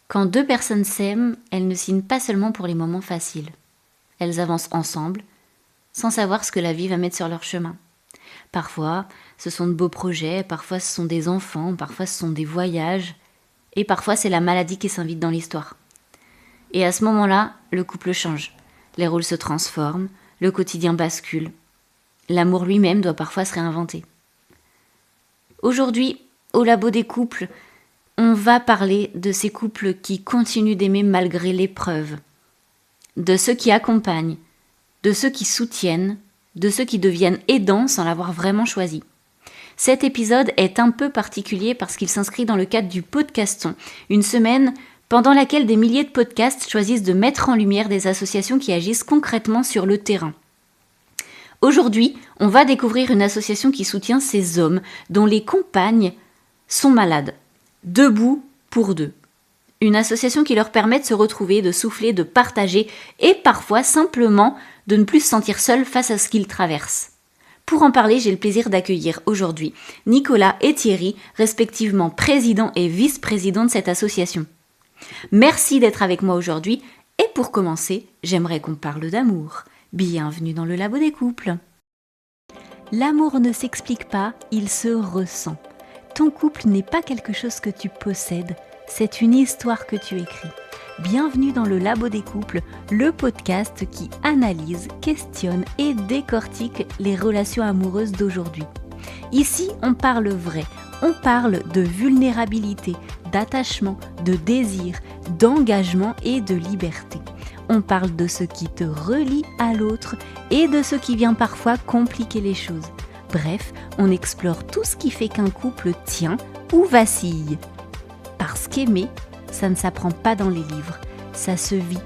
Quand deux personnes s'aiment, elles ne signent pas seulement pour les moments faciles. Elles avancent ensemble, sans savoir ce que la vie va mettre sur leur chemin. Parfois, ce sont de beaux projets, parfois ce sont des enfants, parfois ce sont des voyages, et parfois c'est la maladie qui s'invite dans l'histoire. Et à ce moment-là, le couple change. Les rôles se transforment, le quotidien bascule. L'amour lui-même doit parfois se réinventer. Aujourd'hui, au Labo des couples, on va parler de ces couples qui continuent d'aimer malgré l'épreuve, de ceux qui accompagnent, de ceux qui soutiennent, de ceux qui deviennent aidants sans l'avoir vraiment choisi. Cet épisode est un peu particulier parce qu'il s'inscrit dans le cadre du Podcaston, une semaine pendant laquelle des milliers de podcasts choisissent de mettre en lumière des associations qui agissent concrètement sur le terrain. Aujourd'hui, on va découvrir une association qui soutient ces hommes dont les compagnes sont malades. Debout pour deux. Une association qui leur permet de se retrouver, de souffler, de partager et parfois simplement de ne plus se sentir seuls face à ce qu'ils traversent. Pour en parler, j'ai le plaisir d'accueillir aujourd'hui Nicolas et Thierry, respectivement président et vice-président de cette association. Merci d'être avec moi aujourd'hui et pour commencer, j'aimerais qu'on parle d'amour. Bienvenue dans le Labo des couples. L'amour ne s'explique pas, il se ressent. Ton couple n'est pas quelque chose que tu possèdes, c'est une histoire que tu écris. Bienvenue dans le Labo des couples, le podcast qui analyse, questionne et décortique les relations amoureuses d'aujourd'hui. Ici, on parle vrai, on parle de vulnérabilité, d'attachement, de désir, d'engagement et de liberté. On parle de ce qui te relie à l'autre et de ce qui vient parfois compliquer les choses. Bref, on explore tout ce qui fait qu'un couple tient ou vacille. Parce qu'aimer, ça ne s'apprend pas dans les livres. Ça se vit,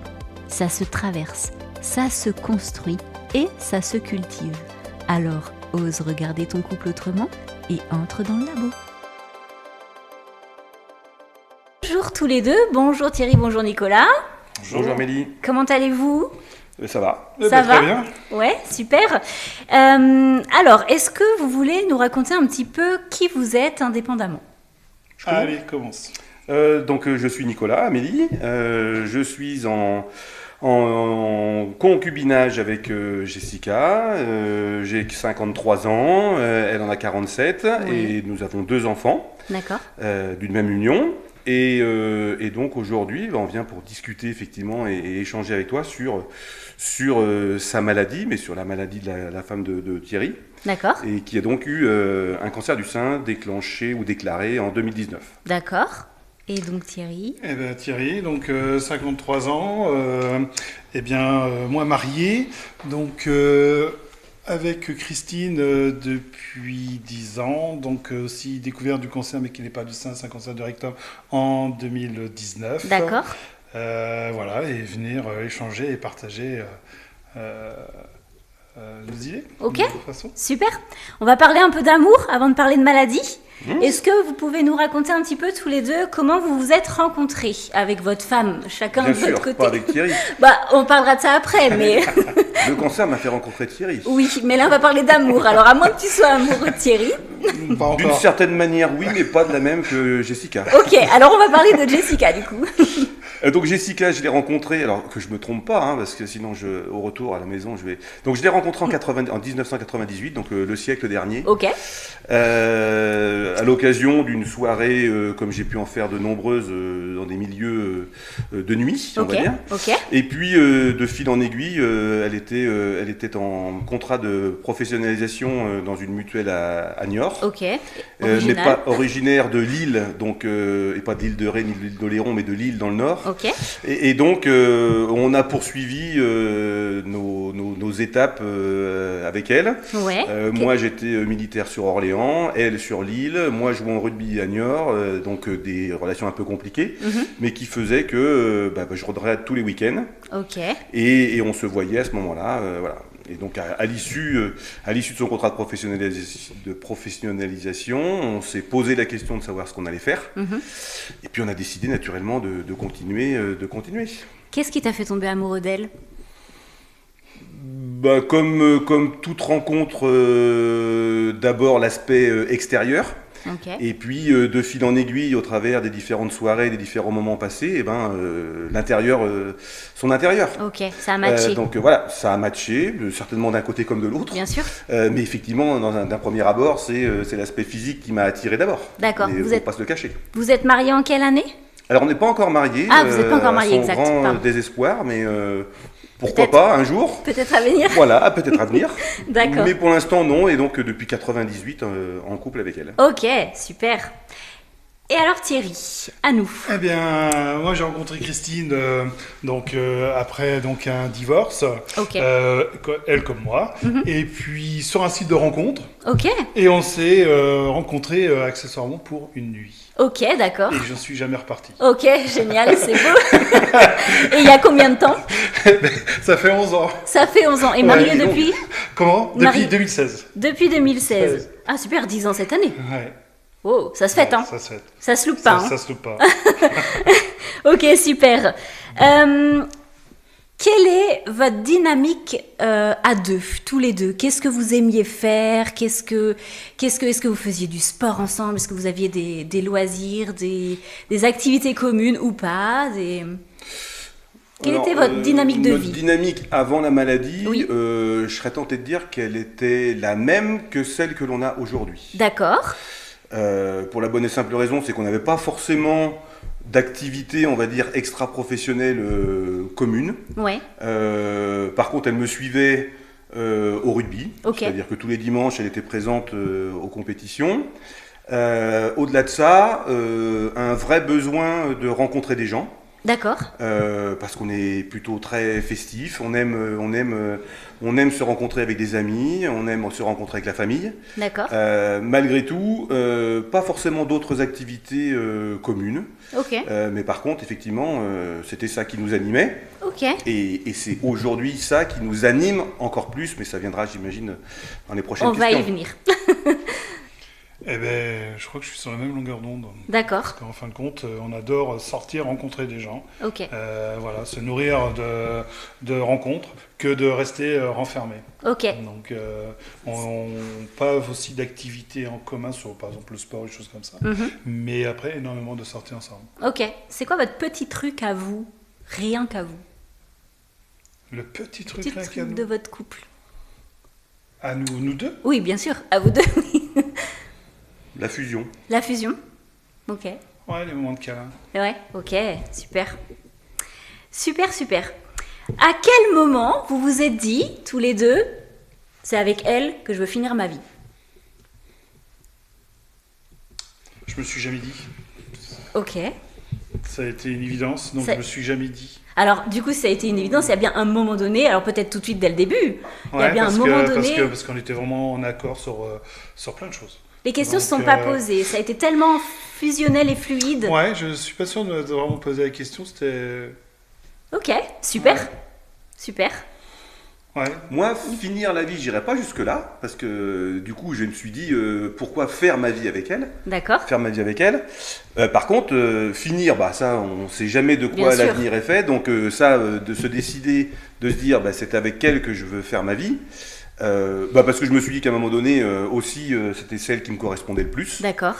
ça se traverse, ça se construit et ça se cultive. Alors, ose regarder ton couple autrement et entre dans le labo. Bonjour tous les deux, bonjour Thierry, bonjour Nicolas. Bonjour Amélie. Comment allez-vous ? Ça va. Ça va ? Très bien. Ouais, super. Alors, est-ce que vous voulez nous raconter un petit peu qui vous êtes indépendamment ? Allez, commence. Je suis Nicolas, Amélie. Je suis en concubinage avec Jessica. J'ai 53 ans, elle en a 47 et nous avons 2 enfants. D'accord. D'une même union. Et donc aujourd'hui, on vient pour discuter effectivement et échanger avec toi sur sa maladie, mais sur la maladie de la femme de Thierry. D'accord. Et qui a donc eu un cancer du sein déclenché ou déclaré en 2019. D'accord. Et donc Thierry ? Thierry, donc 53 ans, moi marié, donc avec Christine depuis 10 ans, donc aussi découvert du cancer, mais qui n'est pas du sein, c'est un cancer du rectum en 2019. D'accord. Et venir échanger et partager nos idées. Ok, de toute façon. super. On va parler un peu d'amour avant de parler de maladie. Est-ce que vous pouvez nous raconter un petit peu tous les deux comment vous vous êtes rencontrés avec votre femme, chacun Bien de sûr, votre côté ? pas avec Thierry. On parlera de ça après, mais... Le cancer m'a fait rencontrer Thierry. Oui, mais là on va parler d'amour. Alors à moins que tu sois amoureux de Thierry. Pas D'une encore. certaine manière, oui, mais pas de la même que Jessica. Ok, alors on va parler de Jessica du coup. Donc Jessica, je l'ai rencontrée, alors que je me trompe pas, parce que sinon au retour à la maison, je vais... Donc je l'ai rencontrée en 1998, donc le siècle dernier. Ok. À l'occasion d'une soirée, comme j'ai pu en faire de nombreuses, dans des milieux de nuit, on va dire. Ok. Et puis, de fil en aiguille, elle était en contrat de professionnalisation dans une mutuelle à Niort. Ok. N'est pas originaire de Lille, donc, et pas de l'île de Ré ni de l'île d'Oléron, mais de Lille dans le Nord. Ok. Et donc, on a poursuivi nos étapes avec elle. Ouais. Okay. Moi, j'étais militaire sur Orléans, elle sur Lille. Moi, je jouais au rugby à Niort, donc des relations un peu compliquées, mais qui faisaient que je rentrais tous les week-ends. Ok. Et on se voyait à ce moment-là, voilà. Et donc, à l'issue de son contrat de professionnalisation, on s'est posé la question de savoir ce qu'on allait faire. Et puis, on a décidé naturellement de continuer. Qu'est-ce qui t'a fait tomber amoureux d'elle ? Comme toute rencontre, d'abord l'aspect extérieur. Ok. Et puis, de fil en aiguille, au travers des différentes soirées, des différents moments passés, eh ben, l'intérieur, son intérieur. Ok, ça a matché. Donc voilà, ça a matché, certainement d'un côté comme de l'autre. Bien sûr. Mais effectivement, d'un premier abord, c'est l'aspect physique qui m'a attiré d'abord. D'accord. Mais Vous faut êtes- pas se le cacher. Vous êtes marié en quelle année? Alors, on n'est pas encore mariés. Ah, vous n'êtes pas encore mariés, à son exact, grand pardon. désespoir, mais pourquoi Peut-être. pas un jour. Peut-être à venir. Voilà, peut-être à venir. D'accord. Mais pour l'instant, non. Et donc, depuis 98, en couple avec elle. Ok, super. Et alors Thierry, à nous. Eh bien, moi j'ai rencontré Christine après donc un divorce, Ok. Elle comme moi, et puis sur un site de rencontre, Ok. et on s'est rencontrés accessoirement pour une nuit. Ok, d'accord. Et je ne suis jamais reparti. Ok, génial, c'est beau. Et il y a combien de temps? Ça fait 11 ans. Ça fait 11 ans. Et marié dis donc. depuis? Comment? Marie- Depuis 2016. Depuis 2016. 16. Ah super, 10 ans cette année. Ouais. Oh, ça se fête, hein. Ça se fait. Ça se loupe pas. Ça, hein. ça se loupe pas. Ok, super. Quelle est votre dynamique à deux, tous les deux? Qu'est-ce que vous aimiez faire? Est-ce que vous faisiez du sport ensemble? Est-ce que vous aviez des loisirs, des activités communes ou pas? Quelle Alors, était votre dynamique de notre vie? dynamique avant la maladie, Oui. je serais tenté de dire qu'elle était la même que celle que l'on a aujourd'hui. D'accord. Pour la bonne et simple raison, c'est qu'on n'avait pas forcément d'activité, on va dire, extra-professionnelle commune. Ouais. Par contre, elle me suivait au rugby, Ok. c'est-à-dire que tous les dimanches, elle était présente aux compétitions. Au-delà de ça, un vrai besoin de rencontrer des gens. D'accord. Parce qu'on est plutôt très festif, on aime se rencontrer avec des amis, on aime se rencontrer avec la famille. D'accord. Malgré tout, pas forcément d'autres activités communes, Ok. mais par contre, effectivement, c'était ça qui nous animait, Ok. et c'est aujourd'hui ça qui nous anime encore plus, mais ça viendra, j'imagine, dans les prochaines On va y questions. venir. Eh ben, je crois que je suis sur la même longueur d'onde. D'accord. Parce qu'en fin de compte, on adore sortir, rencontrer des gens. Ok. Voilà, se nourrir de rencontres que de rester renfermé. Ok. Donc, on pas aussi d'activités en commun sur, par exemple, le sport, des choses comme ça. Mhm. Mais après, énormément de sorties ensemble. Ok. C'est quoi votre petit truc à vous? Rien qu'à vous. Le petit truc, Petit rien qu'à truc nous. de votre couple. À nous deux. Oui, bien sûr. À vous deux. La fusion. La fusion. Ok. Ouais, les moments de câlin. Ouais. Ok. Super. Super, super. À quel moment vous vous êtes dit, tous les deux, c'est avec elle que je veux finir ma vie? Je me suis jamais dit. Ok. Ça a été une évidence, donc Ça- je me suis jamais dit. Alors, du coup, ça a été une évidence. Il y a bien un moment donné, alors peut-être tout de suite dès le début, il y a Ouais, bien un parce moment que- donné, parce qu'on était vraiment en accord sur plein de choses. les questions ne se sont donc, pas posées. Ça a été tellement fusionnel et fluide. Ouais, je suis pas sûr de vraiment poser la question. C'était. Ok, super. Ouais. Super. Ouais. Moi, finir la vie, j'irai pas jusque-là, parce que du coup, je me suis dit, pourquoi faire ma vie avec elle? D'accord. Faire ma vie avec elle. Par contre, finir, bah ça, on sait jamais de Bien quoi sûr. l'avenir est fait. Donc de se décider, de se dire, bah, c'est avec elle que je veux faire ma vie. Parce que je me suis dit qu'à un moment donné, aussi, c'était celle qui me correspondait le plus. D'accord.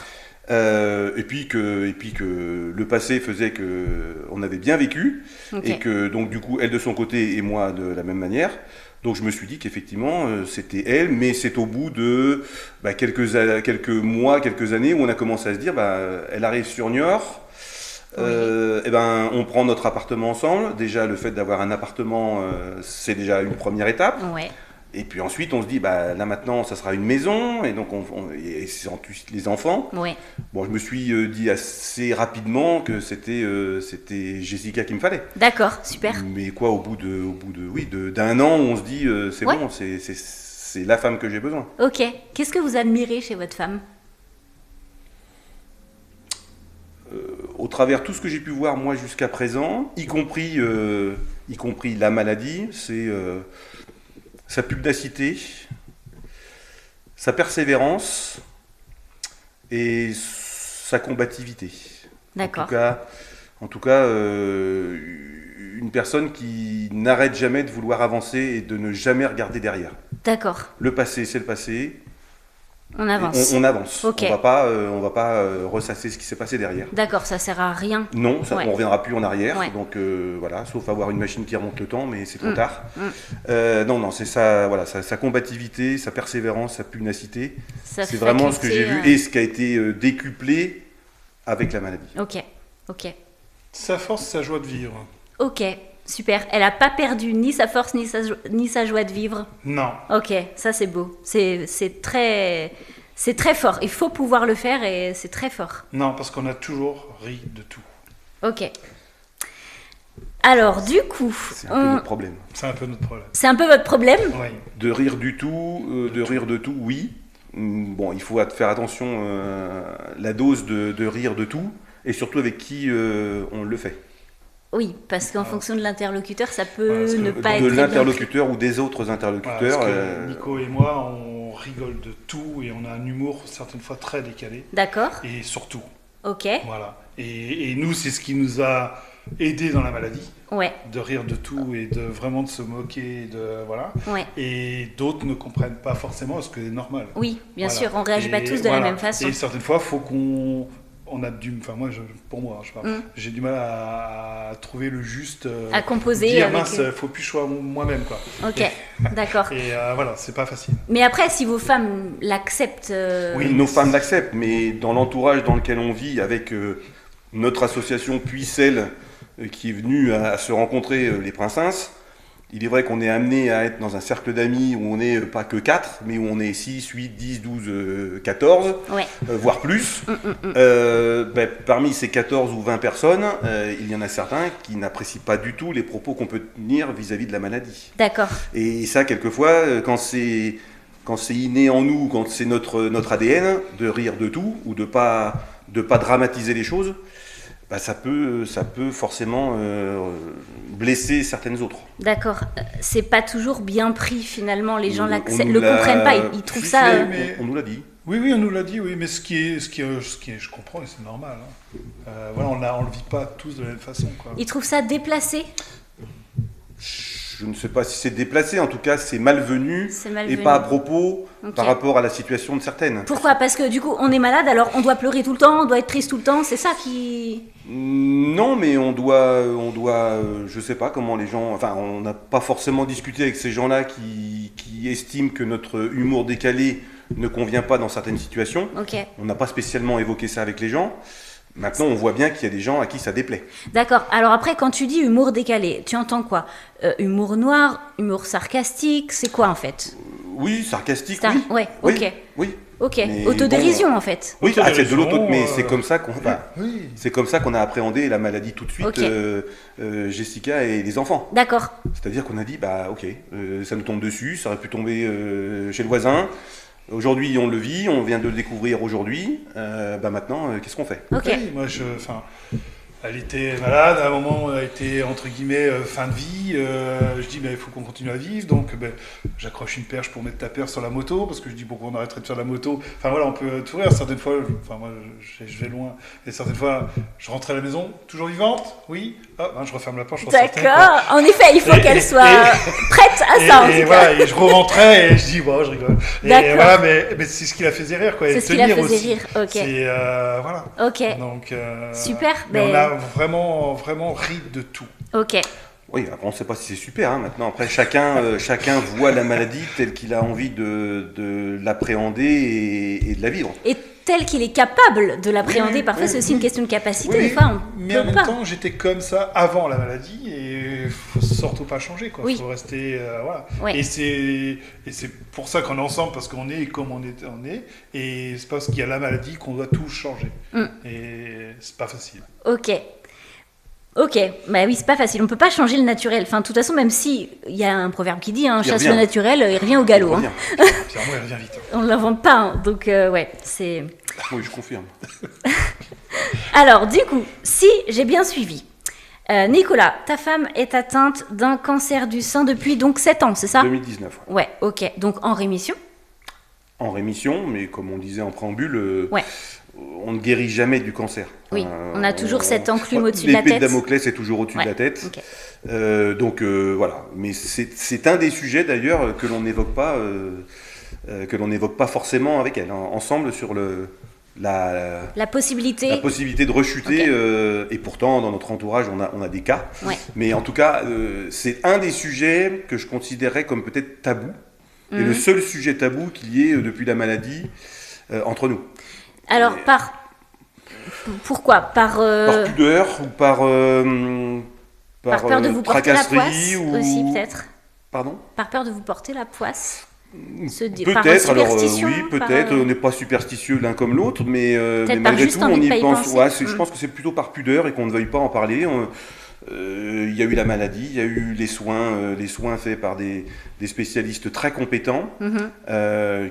Et puis que le passé faisait que on avait bien vécu, Ok. et que donc du coup, elle de son côté et moi de la même manière. Donc je me suis dit qu'effectivement, c'était elle, mais c'est au bout de quelques mois, quelques années où on a commencé à se dire, elle arrive sur Niort, et ben on prend notre appartement ensemble. Déjà, le fait d'avoir un appartement, c'est déjà une première étape. Ouais. Et puis ensuite, on se dit, là maintenant, ça sera une maison, et donc et c'est ensuite les enfants. Ouais. Bon, je me suis dit assez rapidement que c'était Jessica qu'il me fallait. D'accord. Super. Mais quoi, au bout d'un an, on se dit, c'est Ouais. bon, c'est la femme que j'ai besoin. Ok. Qu'est-ce que vous admirez chez votre femme? Au travers tout ce que j'ai pu voir moi jusqu'à présent, y compris la maladie, c'est sa pugnacité, sa persévérance et sa combativité. D'accord. En tout cas, une personne qui n'arrête jamais de vouloir avancer et de ne jamais regarder derrière. D'accord. Le passé, c'est le passé. On avance. On avance. Ok. On va pas ressasser ce qui s'est passé derrière. D'accord, ça sert à rien. Non, Ouais. on reviendra plus en arrière. Ouais. Donc voilà, sauf avoir une machine qui remonte le temps, mais c'est trop Mm. tard. Non, c'est ça, voilà, sa combativité, sa persévérance, sa pugnacité. Sa C'est vraiment ce que j'ai faculté, vu et ce qui a été décuplé avec la maladie. Ok. Sa force, sa joie de vivre. Ok, super. Elle a pas perdu ni sa force ni sa joie de vivre. Non. Ok, ça c'est beau. C'est très fort. Il faut pouvoir le faire et c'est très fort. Non, parce qu'on a toujours ri de tout. Ok. Alors, du coup, C'est un peu notre problème. C'est un peu notre problème. c'est un peu votre problème. Oui. De rire du tout, rire de tout, oui. Bon, il faut faire attention la dose de rire de tout et surtout avec qui on le fait. Oui, parce qu'en fonction de l'interlocuteur, ça peut Voilà, parce que ne pas De être très bien pris. l'interlocuteur ou des autres Voilà, interlocuteurs. parce que Nico et moi, on rigole de tout et on a un humour certaines fois très décalé. D'accord. Et surtout, Ok. voilà. Et nous, c'est ce qui nous a aidés dans la maladie, Ouais. de rire de tout et de vraiment de se moquer, voilà. Ouais. Et d'autres ne comprennent pas forcément, ce que c'est normal. Oui, bien Voilà. sûr, on réagit pas Et tous de la voilà. même façon. Et certaines fois, faut qu'on a enfin moi, pour moi, je sais pas, Mm. j'ai du mal à trouver le juste. À composer dire avec mince, faut plus que je sois moi-même quoi. Ok, d'accord. Et voilà, c'est pas facile. Mais après, si vos femmes l'acceptent, Oui, nos femmes l'acceptent, mais dans l'entourage dans lequel on vit, avec notre association puis celle qui est venue à se rencontrer, les Princesses, il est vrai qu'on est amené à être dans un cercle d'amis où on n'est pas que 4, mais où on est 6, 8, 10, 12, 14, ouais. voire plus. Parmi ces 14 ou 20 personnes, il y en a certains qui n'apprécient pas du tout les propos qu'on peut tenir vis-à-vis de la maladie. D'accord. Et ça, quelquefois, quand c'est inné en nous, quand c'est notre ADN, de rire de tout ou de pas dramatiser les choses, ça peut forcément blesser certaines autres. D'accord. C'est pas toujours bien pris finalement. Les gens On le nous l'a comprennent pas. Ils trouvent ça. ficelé, mais- on nous l'a dit. Oui, on nous l'a dit, oui, mais ce qui est, je comprends et c'est normal. Hein. Voilà, on le vit pas tous de la même façon, quoi. Ils trouvent ça déplacé. Je ne sais pas si c'est déplacé, en tout cas c'est malvenu C'est et malvenu. pas à propos Ok. par rapport à la situation de certaines. Pourquoi? Parce que du coup, on est malade, alors on doit pleurer tout le temps, on doit être triste tout le temps. C'est ça qui. Non, mais on doit, je sais pas comment les gens, enfin, on n'a pas forcément discuté avec ces gens-là qui estiment que notre humour décalé ne convient pas dans certaines situations. Ok. On n'a pas spécialement évoqué ça avec les gens. Maintenant, on voit bien qu'il y a des gens à qui ça déplaît. D'accord. Alors après, quand tu dis humour décalé, tu entends quoi? Humour noir, humour sarcastique, c'est quoi en fait? Oui, sarcastique, Ça- oui. ouais, Oui, ok. oui. Ok. Mais Autodérision en fait. Oui, c'est de l'auto, Autodérision, mais c'est comme ça qu'on, Oui. c'est comme ça qu'on a appréhendé la maladie tout de suite, Ok. Jessica et les enfants. D'accord. C'est-à-dire qu'on a dit, ok, ça nous tombe dessus, ça aurait pu tomber chez le voisin. Aujourd'hui, on le vit, on vient de le découvrir aujourd'hui. Maintenant, qu'est-ce qu'on fait? Ok. Oui, moi, elle était malade, à un moment, elle a été, entre guillemets, fin de vie. Je dis, il faut qu'on continue à vivre. Donc, j'accroche une perche pour mettre ta perche sur la moto, parce que je dis, pourquoi on arrêterait de faire la moto? Enfin, voilà, on peut tout rire. Certaines fois, moi, je vais loin. Et certaines fois, je rentrais à la maison, toujours vivante, oui. Je referme la porte, je ressortais. D'accord. En effet, il faut Et- qu'elle et- soit prête à ça, en Et tout voilà, cas. et je rentrais et je dis, je rigole. Et D'accord. voilà, mais c'est ce qui la faisait rire, quoi. C'est Et ce qui la tenir faisait aussi. rire, ok. C'est, voilà. Ok. Donc, Super, mais ben- on a vraiment ri de tout. Ok. Oui, après, on ne sait pas si c'est super. Maintenant, après, chacun voit la maladie telle qu'il a envie de l'appréhender et de la vivre. Et tel qu'il est capable de l'appréhender, Oui, parfois oui, c'est aussi oui. une question de capacité. Oui, Des fois, on mais en peut même pas. temps, j'étais comme ça avant la maladie et il faut surtout pas changer, quoi. Oui. Faut rester, voilà. Ouais. Et c'est pour ça qu'on est ensemble, parce qu'on est comme on est, et c'est parce qu'il y a la maladie qu'on doit tout changer. Mm. Et c'est pas facile. Ok. Ok, bah oui, c'est pas facile. On peut pas changer le naturel. Enfin, de toute façon, même si il y a un proverbe qui dit, Il chasse revient. le naturel, il revient au galop. On Hein. revient. Pierre-moi, elle revient vite. On l'invente pas. Hein. Donc, ouais, c'est. Oui, je confirme. Alors, du coup, si j'ai bien suivi, Nicolas, ta femme est atteinte d'un cancer du sein depuis donc 7 ans, c'est ça? 2019. ouais. Ouais, ok. Donc en rémission? En rémission, mais comme on disait en préambule, Ouais. on ne guérit jamais du cancer. Oui, on a toujours cette enclume au-dessus de la L'épée tête. de Damoclès est toujours au-dessus Ouais, de la tête. ok. Donc voilà, mais c'est un des sujets d'ailleurs que l'on n'évoque pas que l'on n'évoque pas forcément avec elle, ensemble sur La possibilité. la possibilité de rechuter. Ok. Et pourtant, dans notre entourage, on a des cas. Ouais. Mais en tout cas, c'est un des sujets que je considérais comme peut-être tabou. Et Mhm. le seul sujet tabou qu'il y ait depuis la maladie entre nous. Alors, Et- pourquoi Par pudeur ou par peur de vous porter la tracasserie poisse ou... aussi, peut-être. Pardon? Par peur de vous porter la poisse. Par Peut-être, alors superstition, oui, peut-être, on n'est pas superstitieux l'un comme l'autre, mais Peut-être par malgré juste tout, envie on de y pas y pense. penser. Ouais, je pense que c'est plutôt par pudeur et qu'on ne veuille pas en parler. Il y a eu la maladie, il y a eu les soins faits par des spécialistes très compétents Mhm.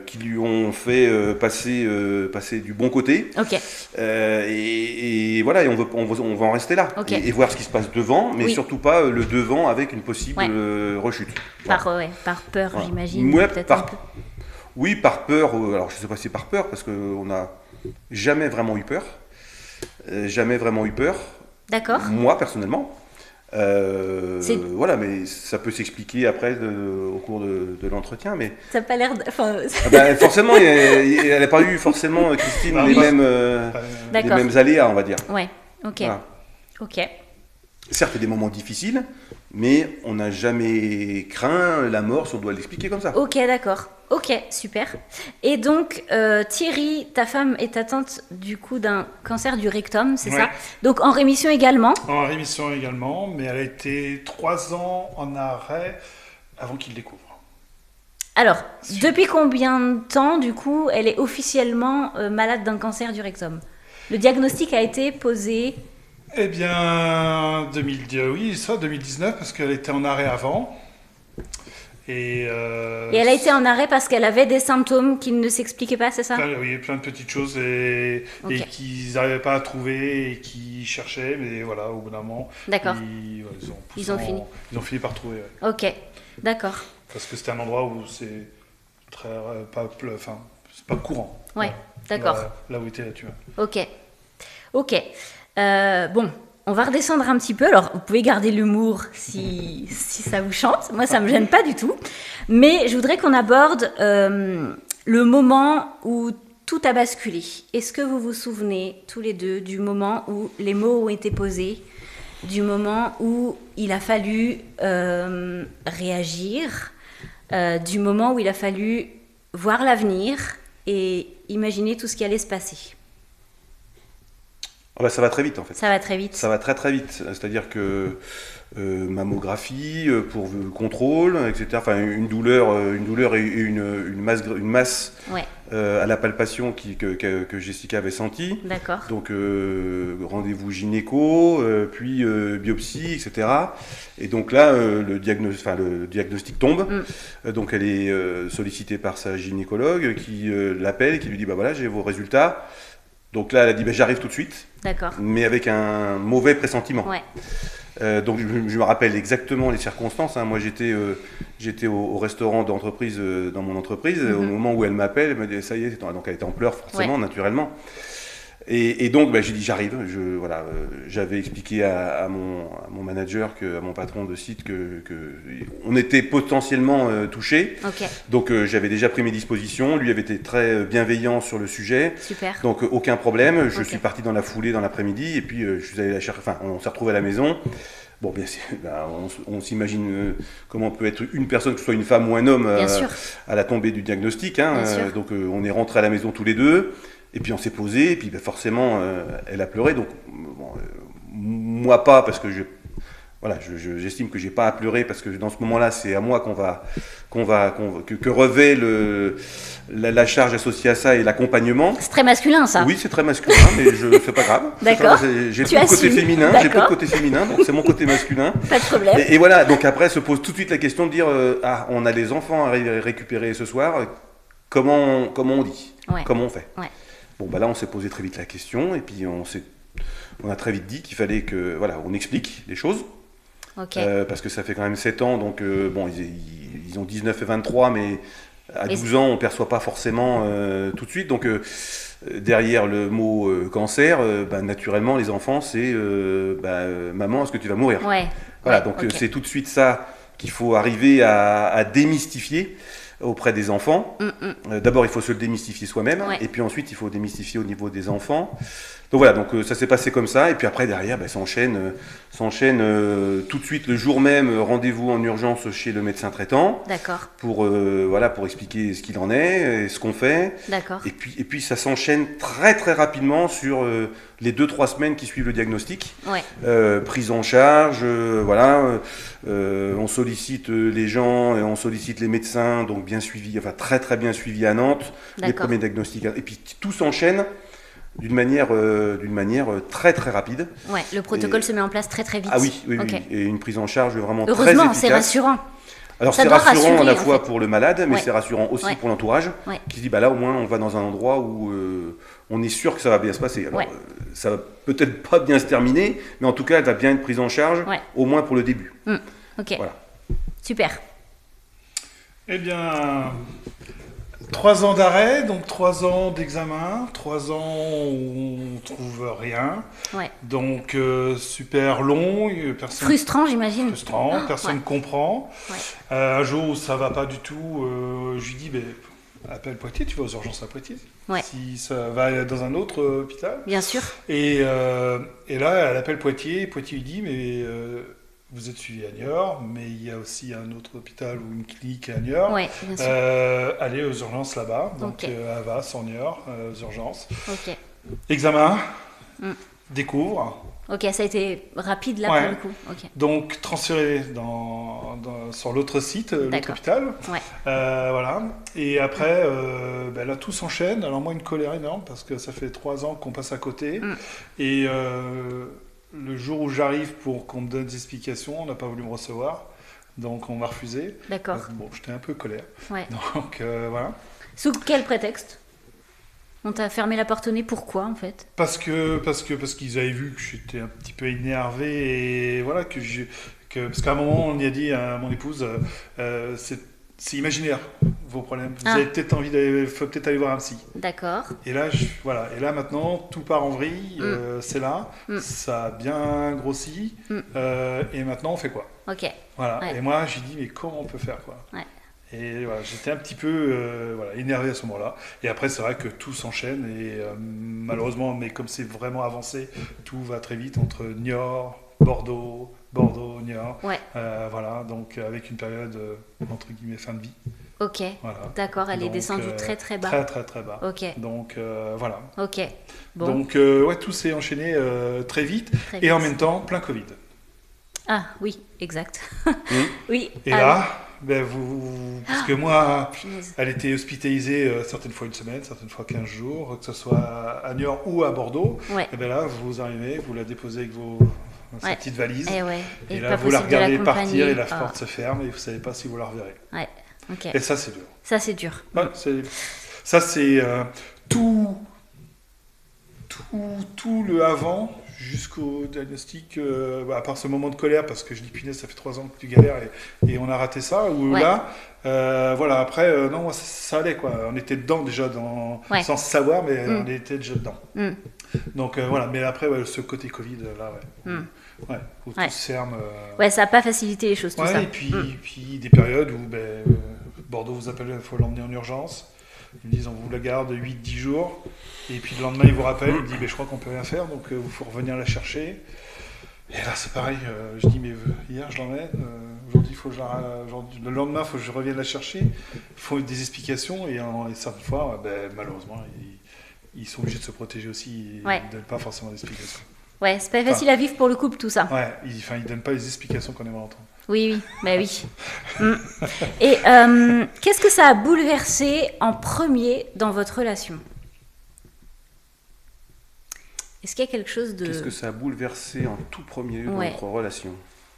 qui lui ont fait passer du bon côté. Ok. Et voilà, et on va en rester là. Ok. Et voir ce qui se passe devant, mais Oui. surtout pas le devant avec une possible rechute. Voilà. Par peur, Voilà. j'imagine. Ouais, peut-être par- un peu. Oui, par peur. Alors, je ne sais pas si c'est par peur, parce qu'on n'a jamais vraiment eu peur. Jamais vraiment eu peur. D'accord. Moi, personnellement. C'est- Voilà, mais ça peut s'expliquer après au cours de l'entretien. Mais Ça n'a pas l'air. Enfin, forcément, elle n'a pas eu forcément, Christine, Non, les pas- mêmes, les d'accord. mêmes aléas, on va dire. Ouais. Ok. Voilà. Ok. Certes, il y a des moments difficiles, mais on n'a jamais craint la mort, si on doit l'expliquer comme ça. Ok, d'accord. Ok, super. Et donc, Thierry, ta femme est atteinte du coup d'un cancer du rectum, c'est Ouais. ça? Donc en rémission également. En rémission également, mais elle a été 3 ans en arrêt avant qu'il découvre. Alors, depuis combien de temps, du coup, elle est officiellement malade d'un cancer du rectum? Le diagnostic a été posé. Eh bien, 2019, parce qu'elle était en arrêt avant. Et Et elle a été en arrêt parce qu'elle avait des symptômes qui ne s'expliquaient pas, c'est ça? plein de petites choses et Ok. qu'ils n'arrivaient pas à trouver et qu'ils cherchaient, mais voilà, au bout d'un moment, D'accord. ils ont Ils ont fini. par trouver. Ouais. Ok, d'accord. Parce que c'était un endroit où c'est très c'est pas courant. Ouais, d'accord. Là où était tu vois. Ok. Ok. Bon, on va redescendre un petit peu. Alors, vous pouvez garder l'humour si ça vous chante. Moi, ça me gêne pas du tout. Mais je voudrais qu'on aborde le moment où tout a basculé. Est-ce que vous vous souvenez, tous les deux, du moment où les mots ont été posés, du moment où il a fallu réagir, du moment où il a fallu voir l'avenir et imaginer tout ce qui allait se passer? Ah bah, ça va très vite en fait. Ça va très vite. Ça va très très vite. C'est-à-dire que mammographie pour contrôle, etc. Enfin une douleur et une masse Ouais, à la palpation que Jessica avait sentie. d'accord. Donc rendez-vous gynéco, puis biopsie, etc. Et donc là, le diagnostic tombe. Donc elle est sollicitée par sa gynécologue qui l'appelle et qui lui dit bah voilà, j'ai vos résultats. Donc là, elle a dit bah, j'arrive tout de suite, D'accord. mais avec un mauvais pressentiment. Ouais. Donc je me rappelle exactement les circonstances. Hein. Moi j'étais au restaurant d'entreprise dans mon entreprise. Au moment où elle m'appelle, elle me dit ça y est, donc elle était en pleurs forcément, naturellement. Et donc bah, j'ai dit j'arrive. J'avais expliqué à mon manager, à mon patron de site que on était potentiellement touchés. Ok. Donc j'avais déjà pris mes dispositions. Lui avait été très bienveillant sur le sujet. Super. Donc aucun problème, je Ok. suis parti dans la foulée dans l'après-midi et puis je suis allé la chercher, enfin on s'est retrouvé à la maison. Bon bien sûr, on s'imagine comment peut être une personne, que ce soit une femme ou un homme, Bien sûr. à la tombée du diagnostic. Hein, Bien sûr. donc on est rentré à la maison tous les deux et puis on s'est posé et puis bah, forcément elle a pleuré. Donc bon, moi pas parce que j'estime que j'ai pas à pleurer parce que dans ce moment-là c'est à moi que revêt la charge associée à ça et l'accompagnement. C'est très masculin, ça. Oui, c'est très masculin, mais c'est pas grave. D'accord. J'ai Tu plus de côté assumes. féminin, D'accord. Donc c'est mon côté masculin. Pas de problème. Et voilà, donc après se pose tout de suite la question de dire on a les enfants à récupérer ce soir, comment on dit, Ouais. comment on fait. Ouais. Bon bah là on s'est posé très vite la question et puis on a très vite dit qu'il fallait que voilà on explique les choses. Ok. Parce que ça fait quand même 7 ans, donc bon, ils ont 19 et 23, mais à 12 ans, on ne perçoit pas forcément tout de suite. Donc, derrière le mot cancer, naturellement, les enfants, c'est maman, est-ce que tu vas mourir? Ouais. Voilà, Ouais, donc ok. c'est tout de suite ça qu'il faut arriver à démystifier. auprès des enfants. D'abord, il faut se le démystifier soi-même, Ouais. et puis ensuite, il faut démystifier au niveau des enfants. Donc voilà, donc ça s'est passé comme ça, et puis après, derrière, ça enchaîne tout de suite le jour même, rendez-vous en urgence chez le médecin traitant, D'accord, pour expliquer ce qu'il en est, et ce qu'on fait. d'accord. Et puis ça s'enchaîne très très rapidement sur les 2-3 semaines qui suivent le diagnostic. Ouais, Prise en charge, on sollicite les gens, et on sollicite les médecins, donc bien suivis, enfin très très bien suivis à Nantes, les d'accord. premiers diagnostics. Et puis tout s'enchaîne d'une manière très très rapide. Ouais, le protocole Et- se met en place très très vite. Ah oui, oui, Ok. oui. Et une prise en charge vraiment très Heureusement, efficace. c'est rassurant. Alors Ça c'est doit rassurant à rassurer, la en fois fait. pour le malade, mais Ouais. c'est rassurant aussi Ouais. pour l'entourage, Ouais. qui se dit là au moins on va dans un endroit où on est sûr que ça va bien se passer. Alors Ouais. ça va peut-être pas bien se terminer, mais en tout cas elle va bien être prise en charge, Ouais. au moins pour le début. Ok, Voilà. super. Eh bien, 3 ans d'arrêt, donc 3 ans d'examen, 3 ans où on trouve rien. Ouais. Donc super long, personne Frustrant, j'imagine. frustrant, personne Ouais. comprend. Ouais. Un jour où ça va pas du tout, je lui dis appelle Poitiers, tu vas aux urgences à Poitiers. Ouais. Si ça va dans un autre hôpital. Bien sûr. Et là, elle appelle Poitiers. Poitiers lui dit mais vous êtes suivi à Niort, mais il y a aussi un autre hôpital ou une clinique à Niort. Ouais, bien sûr. Allez aux urgences là-bas. Donc Ok. à Vas, en Niort, aux urgences. Ok. Examen, Mm. découvre. Ok, ça a été rapide là Ouais. pour le coup. Ok. Donc transféré sur l'autre site, l'autre D'accord. hôpital. Ouais. Voilà. Et après, là tout s'enchaîne. Alors moi une colère énorme parce que ça fait 3 ans qu'on passe à côté. Mm. Et le jour où j'arrive pour qu'on me donne des explications, on n'a pas voulu me recevoir. Donc on m'a refusé. D'accord. Bon, j'étais un peu colère. Ouais. Donc voilà. Sous quel prétexte? On t'a fermé la porte au nez, pourquoi en fait? Parce qu'ils avaient vu que j'étais un petit peu énervé et voilà parce qu'à un moment on y a dit à mon épouse c'est imaginaire vos problèmes. Vous Ah. avez peut-être envie faut peut-être aller voir un psy. D'accord. Et là voilà, et là maintenant tout part en vrille, c'est là, ça a bien grossi et maintenant on fait quoi? Ok. Voilà. Ouais. Et moi j'ai dit mais comment on peut faire quoi? Ouais. Et voilà, j'étais un petit peu énervé à ce moment-là. Et après, c'est vrai que tout s'enchaîne. Et malheureusement, mais comme c'est vraiment avancé, tout va très vite entre Niort, Bordeaux, Niort. Ouais. Voilà, donc avec une période, entre guillemets, fin de vie. Ok. Voilà. D'accord, elle est Donc, descendue très très bas. Très, très, très bas. Ok. Donc voilà. Ok. Bon. Donc, tout s'est enchaîné très vite. Très Et en vite. même temps, plein Covid. Ah oui, exact. Oui. Et ah là, parce que moi, oui. Punaise. elle était hospitalisée certaines fois une semaine, certaines fois 15 jours, que ce soit à Niort ou à Bordeaux. Ouais. Et bien là, vous arrivez, vous la déposez avec sa Ouais. petite valise. Eh ouais. Et pas là, vous la possible de regardez l'accompagner. partir et la Ah. porte se ferme et vous ne savez pas si vous la reverrez. Ouais. Ok. Et ça, c'est dur. Ça c'est dur. Ouais, ça, c'est tout le avant jusqu'au diagnostic, à part ce moment de colère, parce que je dis punaise, ça fait 3 ans que tu galères et on a raté ça, ou Ouais. là, voilà, après, non, ça allait, quoi. On était dedans déjà, Ouais. sans savoir, mais on était déjà dedans. Mm. Donc voilà, mais après, ouais, ce côté Covid, là, ouais. Mm. Ouais, où Ouais. tout se ferme. Ouais, ça n'a pas facilité les choses tout Ouais, ça. et puis des périodes où Bordeaux vous appelle, il faut l'emmener en urgence. Ils me disent on vous la garde 8-10 jours. Et puis le lendemain, ils vous rappellent, ils me disent je crois qu'on peut rien faire, donc il faut revenir la chercher. Et là, c'est pareil, je dis mais hier je l'emmène, aujourd'hui, le lendemain, il faut que je revienne la chercher. Il faut des explications, et certaines fois, malheureusement, ils sont obligés de se protéger aussi, et Ouais. ils ne donnent pas forcément d'explications. Ouais, c'est pas facile à vivre pour le couple tout ça. Ouais, ils ne donnent pas les explications qu'on aimerait entendre. Oui, oui, bah oui. Mm. Et qu'est-ce que ça a bouleversé en premier dans votre relation? Est-ce qu'il y a quelque chose de... Qu'est-ce que ça a bouleversé en tout premier lieu dans Ouais. notre relation?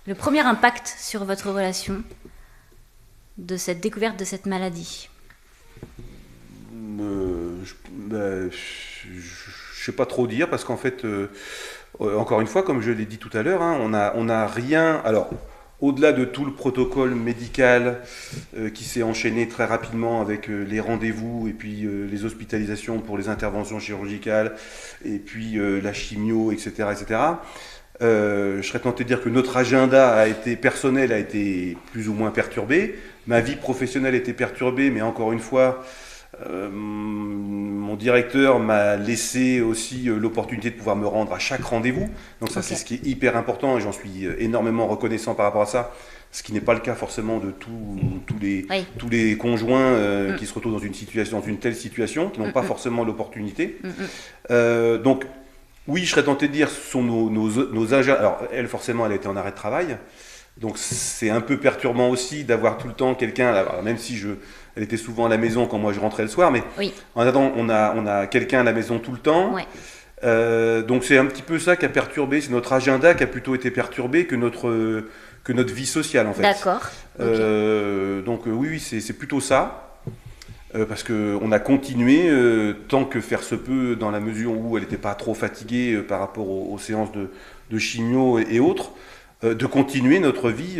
Le premier impact sur votre relation de cette découverte de cette maladie? Je sais pas trop dire parce qu'en fait, encore une fois, comme je l'ai dit tout à l'heure, hein, on a rien. Alors, au-delà de tout le protocole médical qui s'est enchaîné très rapidement avec les rendez-vous et puis les hospitalisations pour les interventions chirurgicales et puis la chimio, etc., etc. Je serais tenté de dire que notre agenda personnel a été plus ou moins perturbé, ma vie professionnelle était perturbée, mais encore une fois, mon directeur m'a laissé aussi l'opportunité de pouvoir me rendre à chaque rendez-vous. Donc ça, c'est ce qui est hyper important et j'en suis énormément reconnaissant par rapport à ça. Ce qui n'est pas le cas forcément de tous les conjoints qui se retrouvent dans une telle situation, qui n'ont pas forcément l'opportunité. Donc, oui, je serais tenté de dire, ce sont nos agents. Alors, elle, forcément, elle a été en arrêt de travail. Donc, c'est un peu perturbant aussi d'avoir tout le temps quelqu'un, alors, même si elle était souvent à la maison quand moi je rentrais le soir, mais en attendant, on a quelqu'un à la maison tout le temps. Donc, c'est un petit peu ça qui a perturbé. C'est notre agenda qui a plutôt été perturbé que notre vie sociale, en fait. D'accord. Donc, oui, c'est plutôt ça. Parce qu'on a continué tant que faire se peut, dans la mesure où elle n'était pas trop fatiguée par rapport aux séances de chimio et autres, de continuer notre vie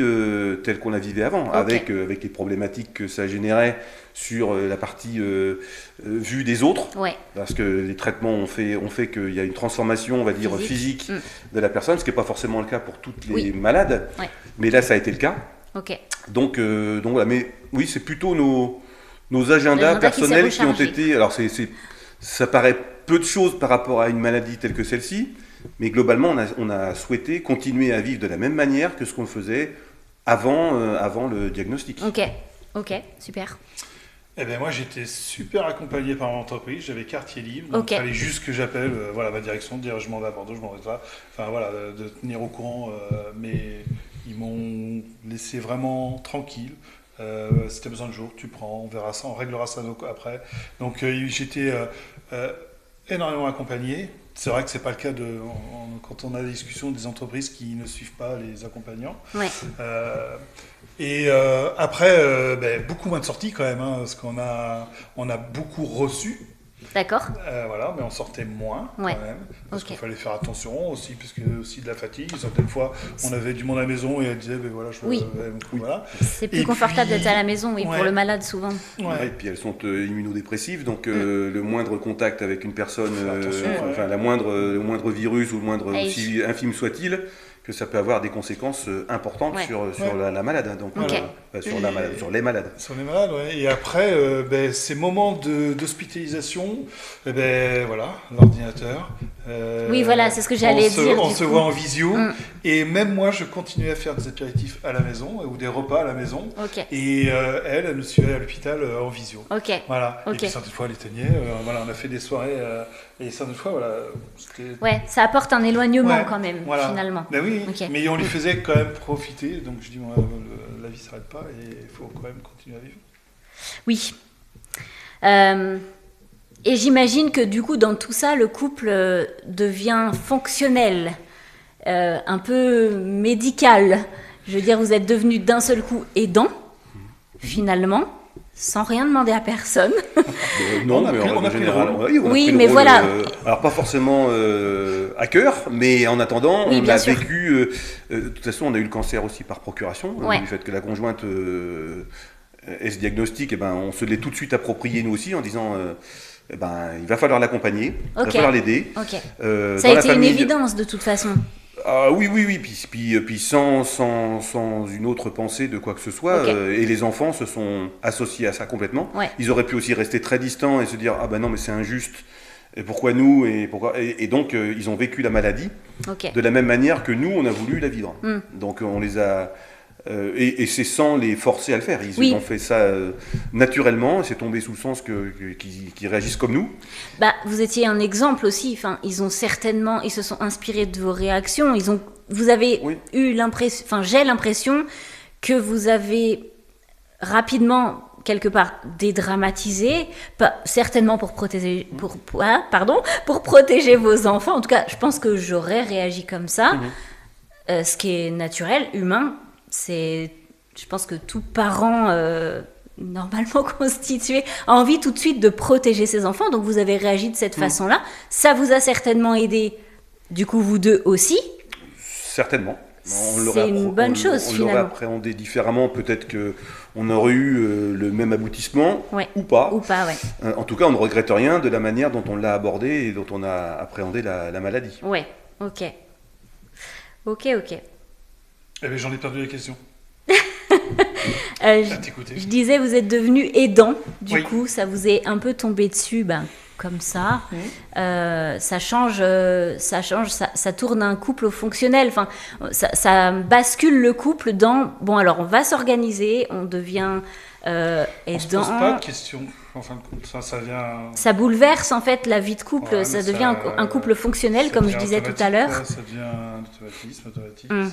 telle qu'on la vivait avant, avec les problématiques que ça générait sur la partie vue des autres, parce que les traitements ont fait qu'il y a une transformation, on va dire, physique de la personne, ce qui n'est pas forcément le cas pour toutes les malades, mais là ça a été le cas. Donc voilà, mais oui, c'est plutôt nos agendas personnels qui ont été... Alors, ça paraît peu de choses par rapport à une maladie telle que celle-ci, mais globalement, on a souhaité continuer à vivre de la même manière que ce qu'on faisait avant le diagnostic. Ok, super. Eh bien, moi, j'étais super accompagné par mon entreprise. J'avais quartier libre. Donc, il fallait juste que j'appelle ma direction, de dire je m'en vais à Bordeaux, je m'en vais là. Enfin, voilà, de tenir au courant. Mais ils m'ont laissé vraiment tranquille. Si tu as besoin de jours, tu prends, on verra ça, on réglera ça après. Donc j'étais énormément accompagné. C'est vrai que ce n'est pas le cas quand on a des discussions des entreprises qui ne suivent pas les accompagnants. Après, beaucoup moins de sorties quand même, parce qu'on a beaucoup reçu. D'accord. Voilà, mais on sortait moins quand même, parce qu'il fallait faire attention aussi, parce qu'il y avait aussi de la fatigue. Certaines fois, on avait du monde à la maison et elle disait, voilà, voilà. C'est plus confortable d'être à la maison, pour le malade souvent. Et puis elles sont immunodépressives, donc le moindre contact avec une personne, le moindre virus ou le moindre, aussi infime soit-il, que ça peut avoir des conséquences importantes sur la malade, donc sur les malades. Sur les malades, Et après, ces moments d'hospitalisation, voilà, l'ordinateur. C'est ce que j'allais dire. On se voit en visio, et même moi, je continuais à faire des apéritifs à la maison ou des repas à la maison. Et elle nous suivait à l'hôpital en visio. Voilà. Et puis certaines fois, elle éteignait. On a fait des soirées. Et certaines fois, ça apporte un éloignement quand même, finalement. Ben oui, mais on lui faisait quand même profiter. Donc je dis, la vie ne s'arrête pas et il faut quand même continuer à vivre. Oui. Et j'imagine que du coup, dans tout ça, le couple devient fonctionnel, un peu médical. Je veux dire, vous êtes devenus d'un seul coup aidants, finalement, sans rien demander à personne. Non, mais en général, alors pas forcément à cœur, mais en attendant, on a vécu. De toute façon, on a eu le cancer aussi par procuration, du fait que la conjointe ait ce diagnostic, on se l'est tout de suite approprié nous aussi en disant. Il va falloir l'accompagner, il va falloir l'aider. Ça a été une évidence de toute façon. Oui, puis sans une autre pensée de quoi que ce soit, et les enfants se sont associés à ça complètement. Ils auraient pu aussi rester très distants et se dire non mais c'est injuste, et pourquoi nous, et donc ils ont vécu la maladie de la même manière que nous on a voulu la vivre. Donc on les a et c'est sans les forcer à le faire. Ils ont fait ça naturellement. C'est tombé sous le sens qu'ils réagissent comme nous. Vous étiez un exemple aussi. Enfin, ils se sont inspirés de vos réactions. Vous avez eu l'impression. Enfin, j'ai l'impression que vous avez rapidement quelque part dédramatisé, certainement pour protéger vos enfants. En tout cas, je pense que j'aurais réagi comme ça. Ce qui est naturel, humain. Je pense que tout parent normalement constitué a envie tout de suite de protéger ses enfants, donc vous avez réagi de cette façon-là. Ça vous a certainement aidé, du coup vous deux aussi. Certainement. C'est une bonne chose finalement. On l'aurait appréhendé différemment, peut-être qu'on aurait eu le même aboutissement ou pas. En tout cas, on ne regrette rien de la manière dont on l'a abordé et dont on a appréhendé la maladie. Ok. Eh bien, j'en ai perdu la question. Je disais, vous êtes devenu aidant, du coup, ça vous est un peu tombé dessus, comme ça. Ça change, ça tourne un couple au fonctionnel. Enfin, ça bascule le couple dans, bon, alors on va s'organiser, on devient aidant. On se pose pas de questions. En fin de compte, ça vient... Ça bouleverse en fait la vie de couple, ça devient un couple fonctionnel, comme je disais tout à l'heure. Ça devient un automatisme automatique. De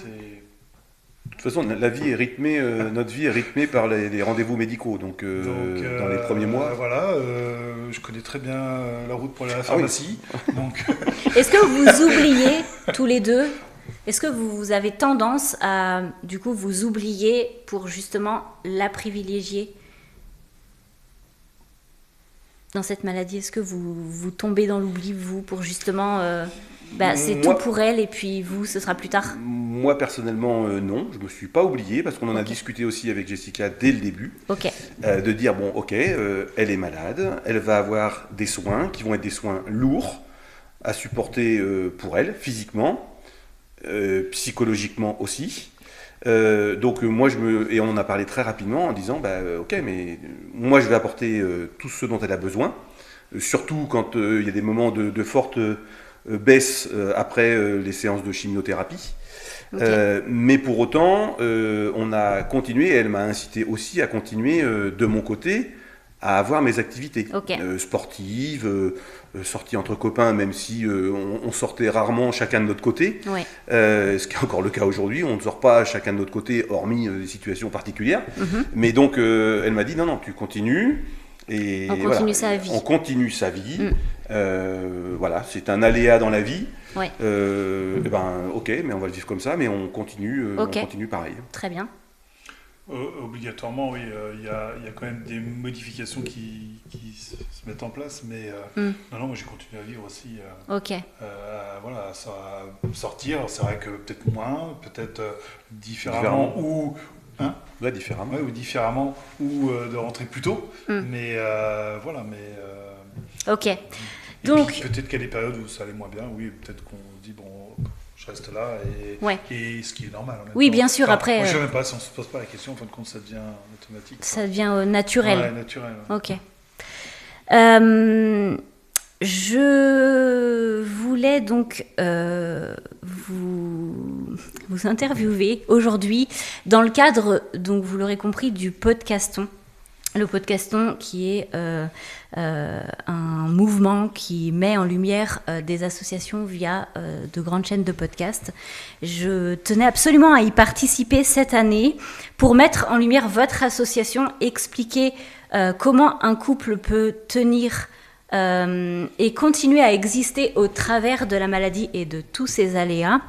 toute façon, la vie est rythmée, notre vie est rythmée par les rendez-vous médicaux, donc dans les premiers mois. Voilà, je connais très bien la route pour aller à la pharmacie. Donc... Est-ce que vous oubliez tous les deux? Est-ce que vous avez tendance à, du coup, vous oublier pour justement la privilégier dans cette maladie? Est-ce que vous tombez dans l'oubli, vous, pour justement... c'est tout pour elle et puis vous, ce sera plus tard? Moi, personnellement, non. Je ne me suis pas oublié parce qu'on en a discuté aussi avec Jessica dès le début. De dire, bon, ok, elle est malade, elle va avoir des soins qui vont être des soins lourds à supporter pour elle, physiquement, psychologiquement aussi. Donc moi et on en a parlé très rapidement en disant ok, mais moi je vais apporter tout ce dont elle a besoin, surtout quand il y a des moments de forte baisse après les séances de chimiothérapie. Mais pour autant on a continué, et elle m'a incité aussi à continuer de mon côté à avoir mes activités sportives, sorties entre copains, même si on sortait rarement chacun de notre côté, ce qui est encore le cas aujourd'hui, on ne sort pas chacun de notre côté, hormis des situations particulières. Mais donc elle m'a dit non, tu continues, et on continue sa vie. On continue sa vie. Voilà, c'est un aléa dans la vie. Ok, mais on va le vivre comme ça, mais on continue, on continue pareil. Très bien. Obligatoirement, oui, il y a quand même des modifications qui se mettent en place, mais non, moi j'ai continué à vivre aussi. Voilà, ça va sortir, c'est vrai que peut-être moins, peut-être différemment. Ou différemment. Ou différemment, ou de rentrer plus tôt, mais voilà, Ok. Donc peut-être qu'il y a des périodes où ça allait moins bien, oui, peut-être qu'on dit bon, je reste là, et ce qui est normal. Oui, bien sûr, après... Moi, je ne sais même pas, si on ne se pose pas la question, en fin de compte, ça devient automatique. Ça devient naturel. Ouais, naturel. Ok. Je voulais donc vous interviewer aujourd'hui dans le cadre, donc vous l'aurez compris, du Podcaston. Le Podcaston qui est un mouvement qui met en lumière des associations via de grandes chaînes de podcasts. Je tenais absolument à y participer cette année pour mettre en lumière votre association, expliquer comment un couple peut tenir et continuer à exister au travers de la maladie et de tous ses aléas.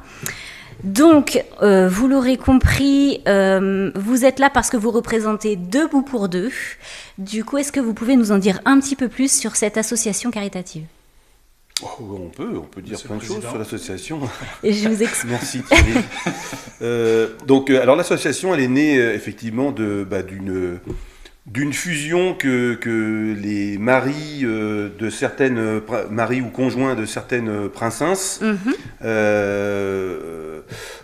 Donc, vous l'aurez compris, vous êtes là parce que vous représentez Debout pour deux. Du coup, est-ce que vous pouvez nous en dire un petit peu plus sur cette association caritative ? On peut dire plein de choses sur l'association. Et je vous explique. Merci Thierry. Donc, alors l'association, elle est née effectivement d'une fusion que les maris de certaines maris ou conjoints de certaines princesses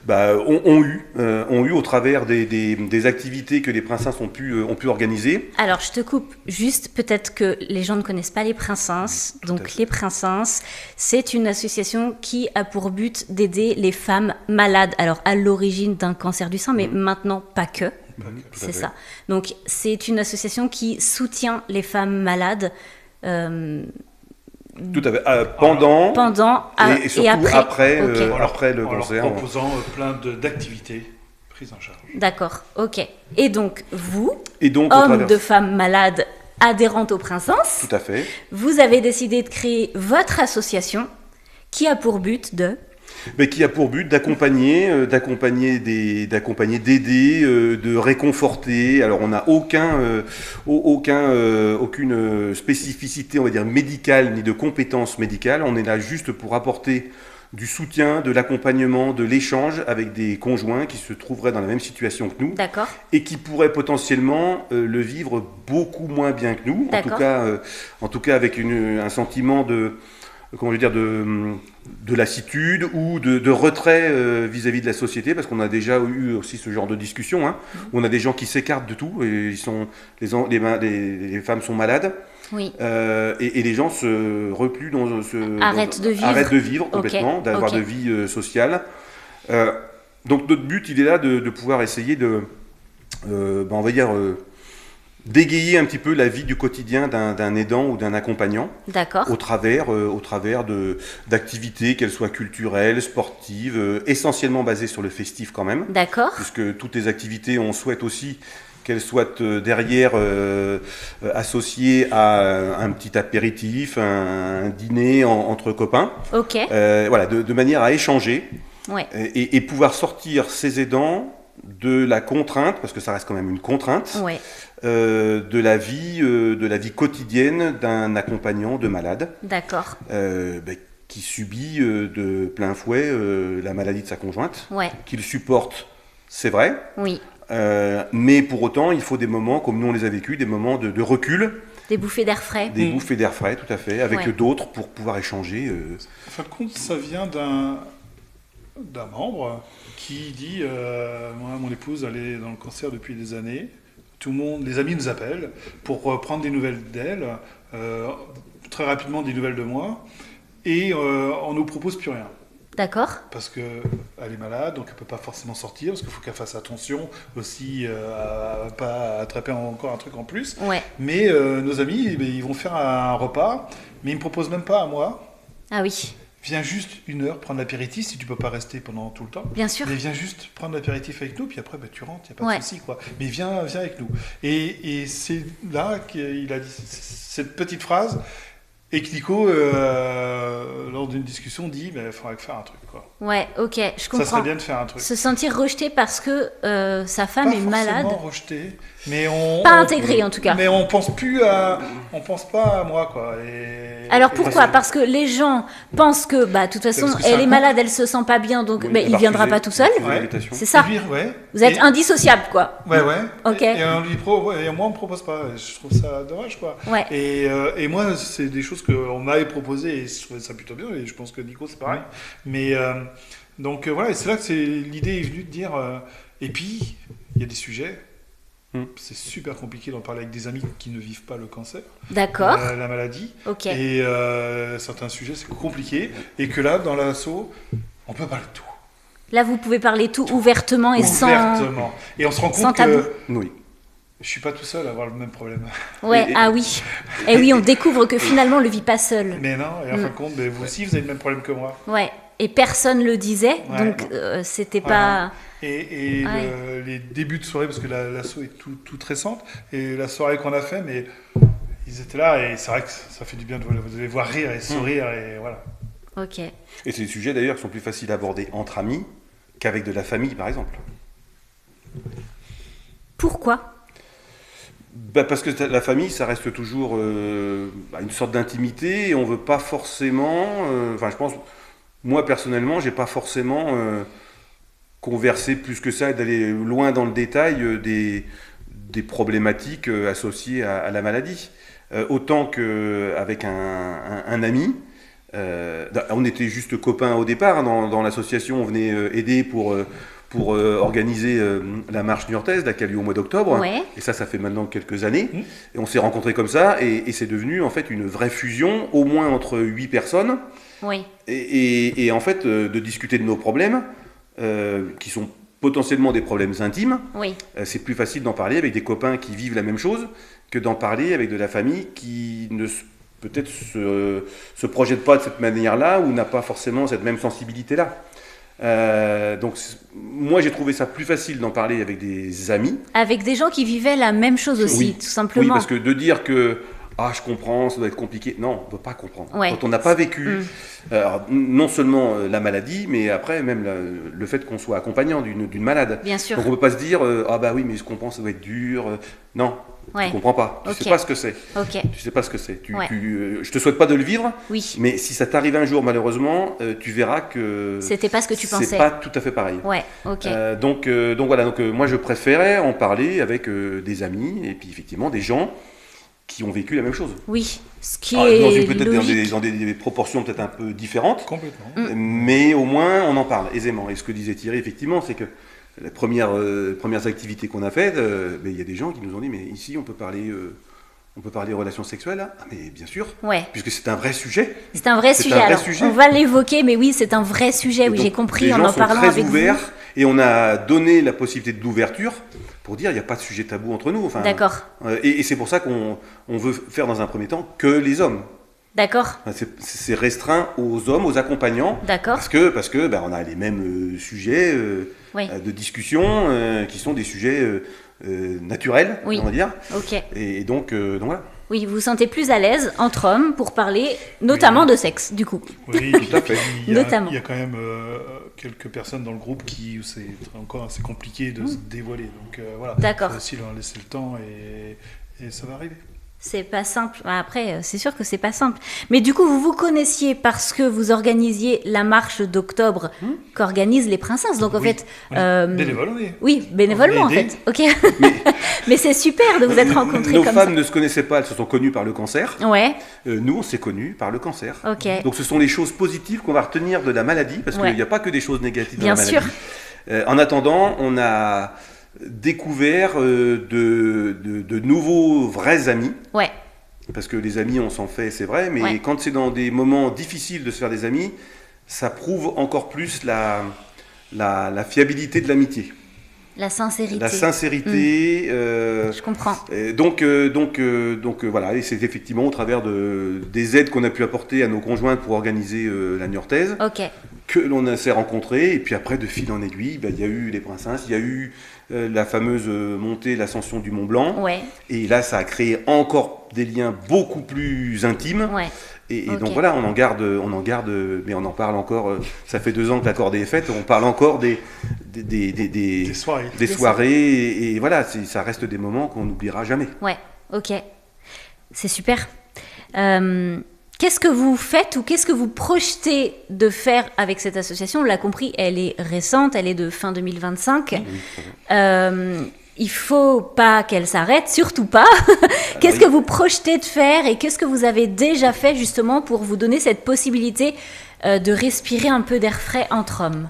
ont eu au travers des activités que les princesses ont pu organiser. Alors je te coupe juste, peut-être que les gens ne connaissent pas les princesses. Donc les princesses, c'est une association qui a pour but d'aider les femmes malades, alors à l'origine d'un cancer du sein, mais maintenant pas que. C'est ça. Donc, c'est une association qui soutient les femmes malades. Tout à fait. Pendant et surtout après le cancer. En proposant plein d'activités prises en charge. D'accord, ok. Et donc, vous, hommes de femmes malades adhérentes aux princesses, tout à fait. Vous avez décidé de créer votre association qui a pour but qui a pour but d'accompagner, d'aider, de réconforter. Alors on n'a aucune spécificité, on va dire médicale, ni de compétences médicales. On est là juste pour apporter du soutien, de l'accompagnement, de l'échange avec des conjoints qui se trouveraient dans la même situation que nous. D'accord. Et qui pourraient potentiellement le vivre beaucoup moins bien que nous. En tout cas avec un sentiment comment je veux dire, de lassitude ou de retrait vis-à-vis de la société, parce qu'on a déjà eu aussi ce genre de discussion, hein, où on a des gens qui s'écartent de tout, et les femmes sont malades, Oui. et les gens se repluent Arrêtent de vivre. Arrêtent de vivre complètement, d'avoir de vie sociale. Donc notre but, il est là de pouvoir essayer de, on va dire, d'égayer un petit peu la vie du quotidien d'un aidant ou d'un accompagnant. D'accord. Au travers d'activités, qu'elles soient culturelles, sportives, essentiellement basées sur le festif quand même. D'accord. Puisque toutes les activités, on souhaite aussi qu'elles soient derrière associées à un petit apéritif, un dîner entre copains. Ok. Voilà, de manière à échanger Ouais. et pouvoir sortir ces aidants de la contrainte, parce que ça reste quand même une contrainte, Ouais. de la vie quotidienne d'un accompagnant de malade. D'accord. Qui subit de plein fouet la maladie de sa conjointe, Ouais. qu'il supporte, c'est vrai, Oui. mais pour autant, il faut des moments, comme nous on les a vécus, des moments de recul, Des bouffées d'air frais. des bouffées d'air frais, tout à fait, avec Ouais. d'autres pour pouvoir échanger. En fin de compte, ça vient d'un membre qui dit moi, mon épouse, elle est dans le cancer depuis des années. Tout le monde, les amis nous appellent pour prendre des nouvelles d'elle, très rapidement des nouvelles de moi, et on nous propose plus rien. D'accord. Parce qu'elle est malade, donc elle peut pas forcément sortir, parce qu'il faut qu'elle fasse attention aussi à pas attraper encore un truc en plus. Ouais. Mais nos amis, eh bien, ils vont faire un repas, mais ils me proposent même pas à moi. Ah oui. Viens juste 1 heure prendre l'apéritif si tu peux pas rester pendant tout le temps. Bien sûr. Mais viens juste prendre l'apéritif avec nous, puis après tu rentres, il n'y a pas Ouais. de souci, quoi. Mais viens avec nous. Et c'est là qu'il a dit cette petite phrase, et que Nico, lors d'une discussion, dit il faudrait faire un truc, quoi. Ouais, ok, je Ça comprends. serait bien de faire un truc. Se sentir rejeté parce que sa femme Pas est malade. forcément rejeté, mais on... Pas intégré, en tout cas. Mais on pense pas à moi, quoi. Alors et pourquoi? Parce que les gens pensent que, de toute façon, parce que c'est elle un est malade, elle se sent pas bien, donc Oui, il viendra pas tout seul. Ouais. L'invitation. C'est ça. Et puis, ouais. Vous êtes Et- indissociable, quoi. Ouais. Ok. Et on lui et moi, on me propose pas. Je trouve ça dommage, quoi. Ouais. Et moi, c'est des choses qu'on m'avait proposées et je trouvais ça plutôt bien. Et je pense que Nico, c'est pareil. Mais donc voilà, et c'est là que l'idée est venue de dire. Et puis, il y a des sujets. C'est super compliqué d'en parler avec des amis qui ne vivent pas le cancer, D'accord. la maladie. Ok. Et certains sujets, c'est compliqué. Et que là, dans l'asso, on peut parler de tout. Là, vous pouvez parler tout ouvertement et Ouvertement. Et on se rend sans compte tabou. que Oui. je suis pas tout seul à avoir le même problème. Ouais, ah oui. Et oui, on découvre que finalement, on le vit pas seul. Mais non, et en fin de compte, vous aussi, vous avez le même problème que moi. Ouais. Et personne le disait, Ouais. donc c'était Voilà. pas. Et Ouais. les débuts de soirée, parce que l'asso est toute récente, et la soirée qu'on a fait, mais ils étaient là, et c'est vrai que ça fait du bien de les voir rire et sourire, et voilà. Ok. Et c'est des sujets d'ailleurs qui sont plus faciles à aborder entre amis qu'avec de la famille, par exemple. Pourquoi? Parce que la famille, ça reste toujours une sorte d'intimité, et on veut pas forcément. Enfin, je pense, moi personnellement, j'ai pas forcément conversé plus que ça et d'aller loin dans le détail des problématiques associées à la maladie. Autant qu'avec un ami. On était juste copains au départ, hein, dans l'association, on venait aider pour organiser la marche niortaise, qui a lieu au mois d'octobre. Ouais. Et ça fait maintenant quelques années. Et on s'est rencontrés comme ça, et c'est devenu en fait une vraie fusion, au moins entre 8 personnes. Oui. Et en fait, de discuter de nos problèmes, qui sont potentiellement des problèmes intimes. Oui. C'est plus facile d'en parler avec des copains qui vivent la même chose que d'en parler avec de la famille qui peut-être se projette pas de cette manière-là ou n'a pas forcément cette même sensibilité-là. Donc moi j'ai trouvé ça plus facile d'en parler avec des amis. Avec des gens qui vivaient la même chose aussi, Oui. tout simplement. Oui, parce que de dire que je comprends, ça doit être compliqué. Non, on ne peut pas comprendre. Ouais. Quand on n'a pas vécu alors, non seulement la maladie, mais après même le fait qu'on soit accompagnant d'une malade. Bien sûr. Donc on ne peut pas se dire oui, mais je comprends, ça doit être dur. Non, Ouais. tu comprends pas. Tu Ok. sais pas ce que c'est. Ok. Tu sais pas ce que c'est. Ouais. Je te souhaite pas de le vivre, Oui. mais si ça t'arrive un jour, malheureusement, tu verras que C'était pas ce que tu pensais. c'est pas tout à fait pareil. Ouais. Ok. Donc voilà. Donc moi je préférais en parler avec des amis et puis effectivement des gens qui ont vécu la même chose. Oui. Ce qui est peut-être logique. dans des proportions peut-être un peu différentes, Complètement. mais au moins on en parle aisément. Et ce que disait Thierry, effectivement, c'est que les premières activités qu'on a faites, mais il y a des gens qui nous ont dit, mais ici on peut parler relations sexuelles, là. Ah, mais bien sûr, Ouais. puisque c'est un vrai sujet. C'est un vrai C'est sujet. un vrai Alors, sujet. on va l'évoquer, mais oui, c'est un vrai sujet. Oui, Donc, j'ai compris les en gens en sont parlant très avec ouverts, vous. et on a donné la possibilité d'ouverture pour dire il n'y a pas de sujet tabou entre nous. Enfin, D'accord. et c'est pour ça qu'on veut faire dans un premier temps que les hommes. D'accord. Enfin, c'est restreint aux hommes, aux accompagnants, D'accord. parce que on a les mêmes sujets Oui. de discussion qui sont des sujets naturels, Oui. on va dire. Ok. Et donc voilà. Oui, vous vous sentez plus à l'aise entre hommes pour parler notamment de sexe, du coup. Oui, Tout à fait. Notamment. Il y a quand même quelques personnes dans le groupe où c'est encore assez compliqué de se dévoiler. Donc voilà, D'accord. il faut aussi leur laisser le temps et ça va arriver. C'est pas simple. Après, c'est sûr que c'est pas simple. Mais du coup, vous vous connaissiez parce que vous organisiez la marche d'octobre qu'organisent les princesses. Donc en Oui. fait, Bénévole, oui. oui, bénévolement en On est aidés. fait. Ok. Mais c'est super de vous être rencontrés Nos comme femmes ne se connaissaient pas, elles se sont connues par le cancer. ça. Ouais. Nous, on s'est connus par le cancer. Ok. Donc ce sont les choses positives qu'on va retenir de la maladie, parce Ouais. qu'il n'y a pas que des choses négatives Bien dans la sûr. maladie. En attendant, on a découvert de nouveaux vrais amis. Ouais. Parce que les amis, on s'en fait, c'est vrai, mais Ouais. quand c'est dans des moments difficiles de se faire des amis, ça prouve encore plus la fiabilité de l'amitié. La sincérité. La sincérité. Je comprends. Donc voilà, et c'est effectivement au travers des aides qu'on a pu apporter à nos conjointes pour organiser la Niortaise Ok. que l'on s'est rencontrés. Et puis après, de fil en aiguille, il y a eu les princesses, il y a eu la fameuse montée, l'ascension du Mont Blanc. Ouais. Et là, ça a créé encore des liens beaucoup plus intimes. Ouais. Et Ok. donc voilà, on en garde, mais on en parle encore. Ça fait 2 ans que la cordée est faite, on parle encore des soirées. des soirées, et voilà, ça reste des moments qu'on n'oubliera jamais. Ouais. Ok. C'est super. Qu'est-ce que vous faites ou qu'est-ce que vous projetez de faire avec cette association ? On l'a compris, elle est récente, elle est de fin 2025. Il faut pas qu'elle s'arrête, surtout pas. Qu'est-ce que vous projetez de faire et qu'est-ce que vous avez déjà fait justement pour vous donner cette possibilité de respirer un peu d'air frais entre hommes ?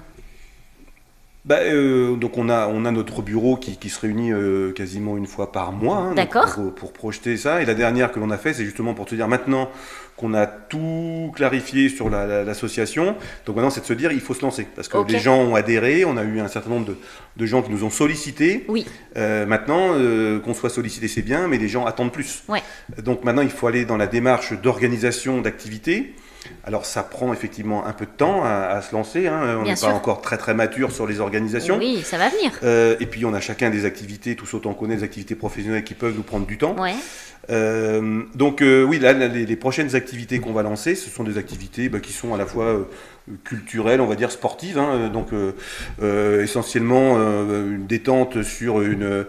Donc on a notre bureau qui se réunit quasiment une fois par mois, hein, donc D'accord. pour projeter ça. Et la dernière que l'on a fait, c'est justement pour te dire maintenant qu'on a tout clarifié sur l'association. Donc maintenant, c'est de se dire il faut se lancer parce que Ok. les gens ont adhéré. On a eu un certain nombre de gens qui nous ont sollicités. Oui. Maintenant, qu'on soit sollicité, c'est bien, mais les gens attendent plus. Ouais. Donc maintenant, il faut aller dans la démarche d'organisation d'activités. Alors ça prend effectivement un peu de temps à se lancer, hein. On Bien n'est sûr. pas encore très mature sur les organisations. Oui, ça va venir. Et puis on a chacun des activités, tous autant qu'on est, des activités professionnelles qui peuvent nous prendre du temps. Ouais. Donc oui, là, les prochaines activités qu'on va lancer, ce sont des activités qui sont à la fois culturelles, on va dire sportives, hein. Donc essentiellement une détente sur une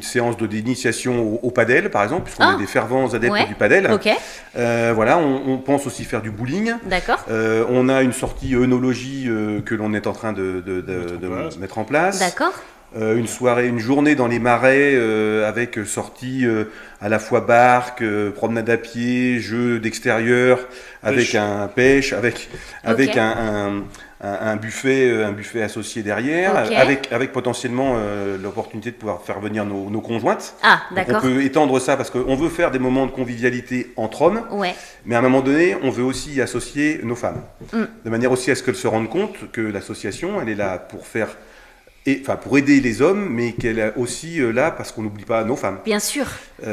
séance d'initiation au padel, par exemple, puisqu'on est des fervents adeptes Ouais. du padel. Ok. Voilà, on pense aussi faire du bowling. D'accord. On a une sortie œnologie que l'on est en train de mettre en place. D'accord. Une journée dans les marais avec sortie à la fois barque, promenade à pied, jeux d'extérieur, avec Pêche. avec Ok. un buffet associé derrière, Ok. avec potentiellement l'opportunité de pouvoir faire venir nos conjointes. Ah, Donc d'accord. on peut étendre ça parce qu'on veut faire des moments de convivialité entre hommes, Ouais. mais à un moment donné, on veut aussi y associer nos femmes. Mm. De manière aussi à ce qu'elles se rendent compte que l'association, elle est là pour aider les hommes, mais qu'elle est aussi là parce qu'on n'oublie pas nos femmes. Bien sûr.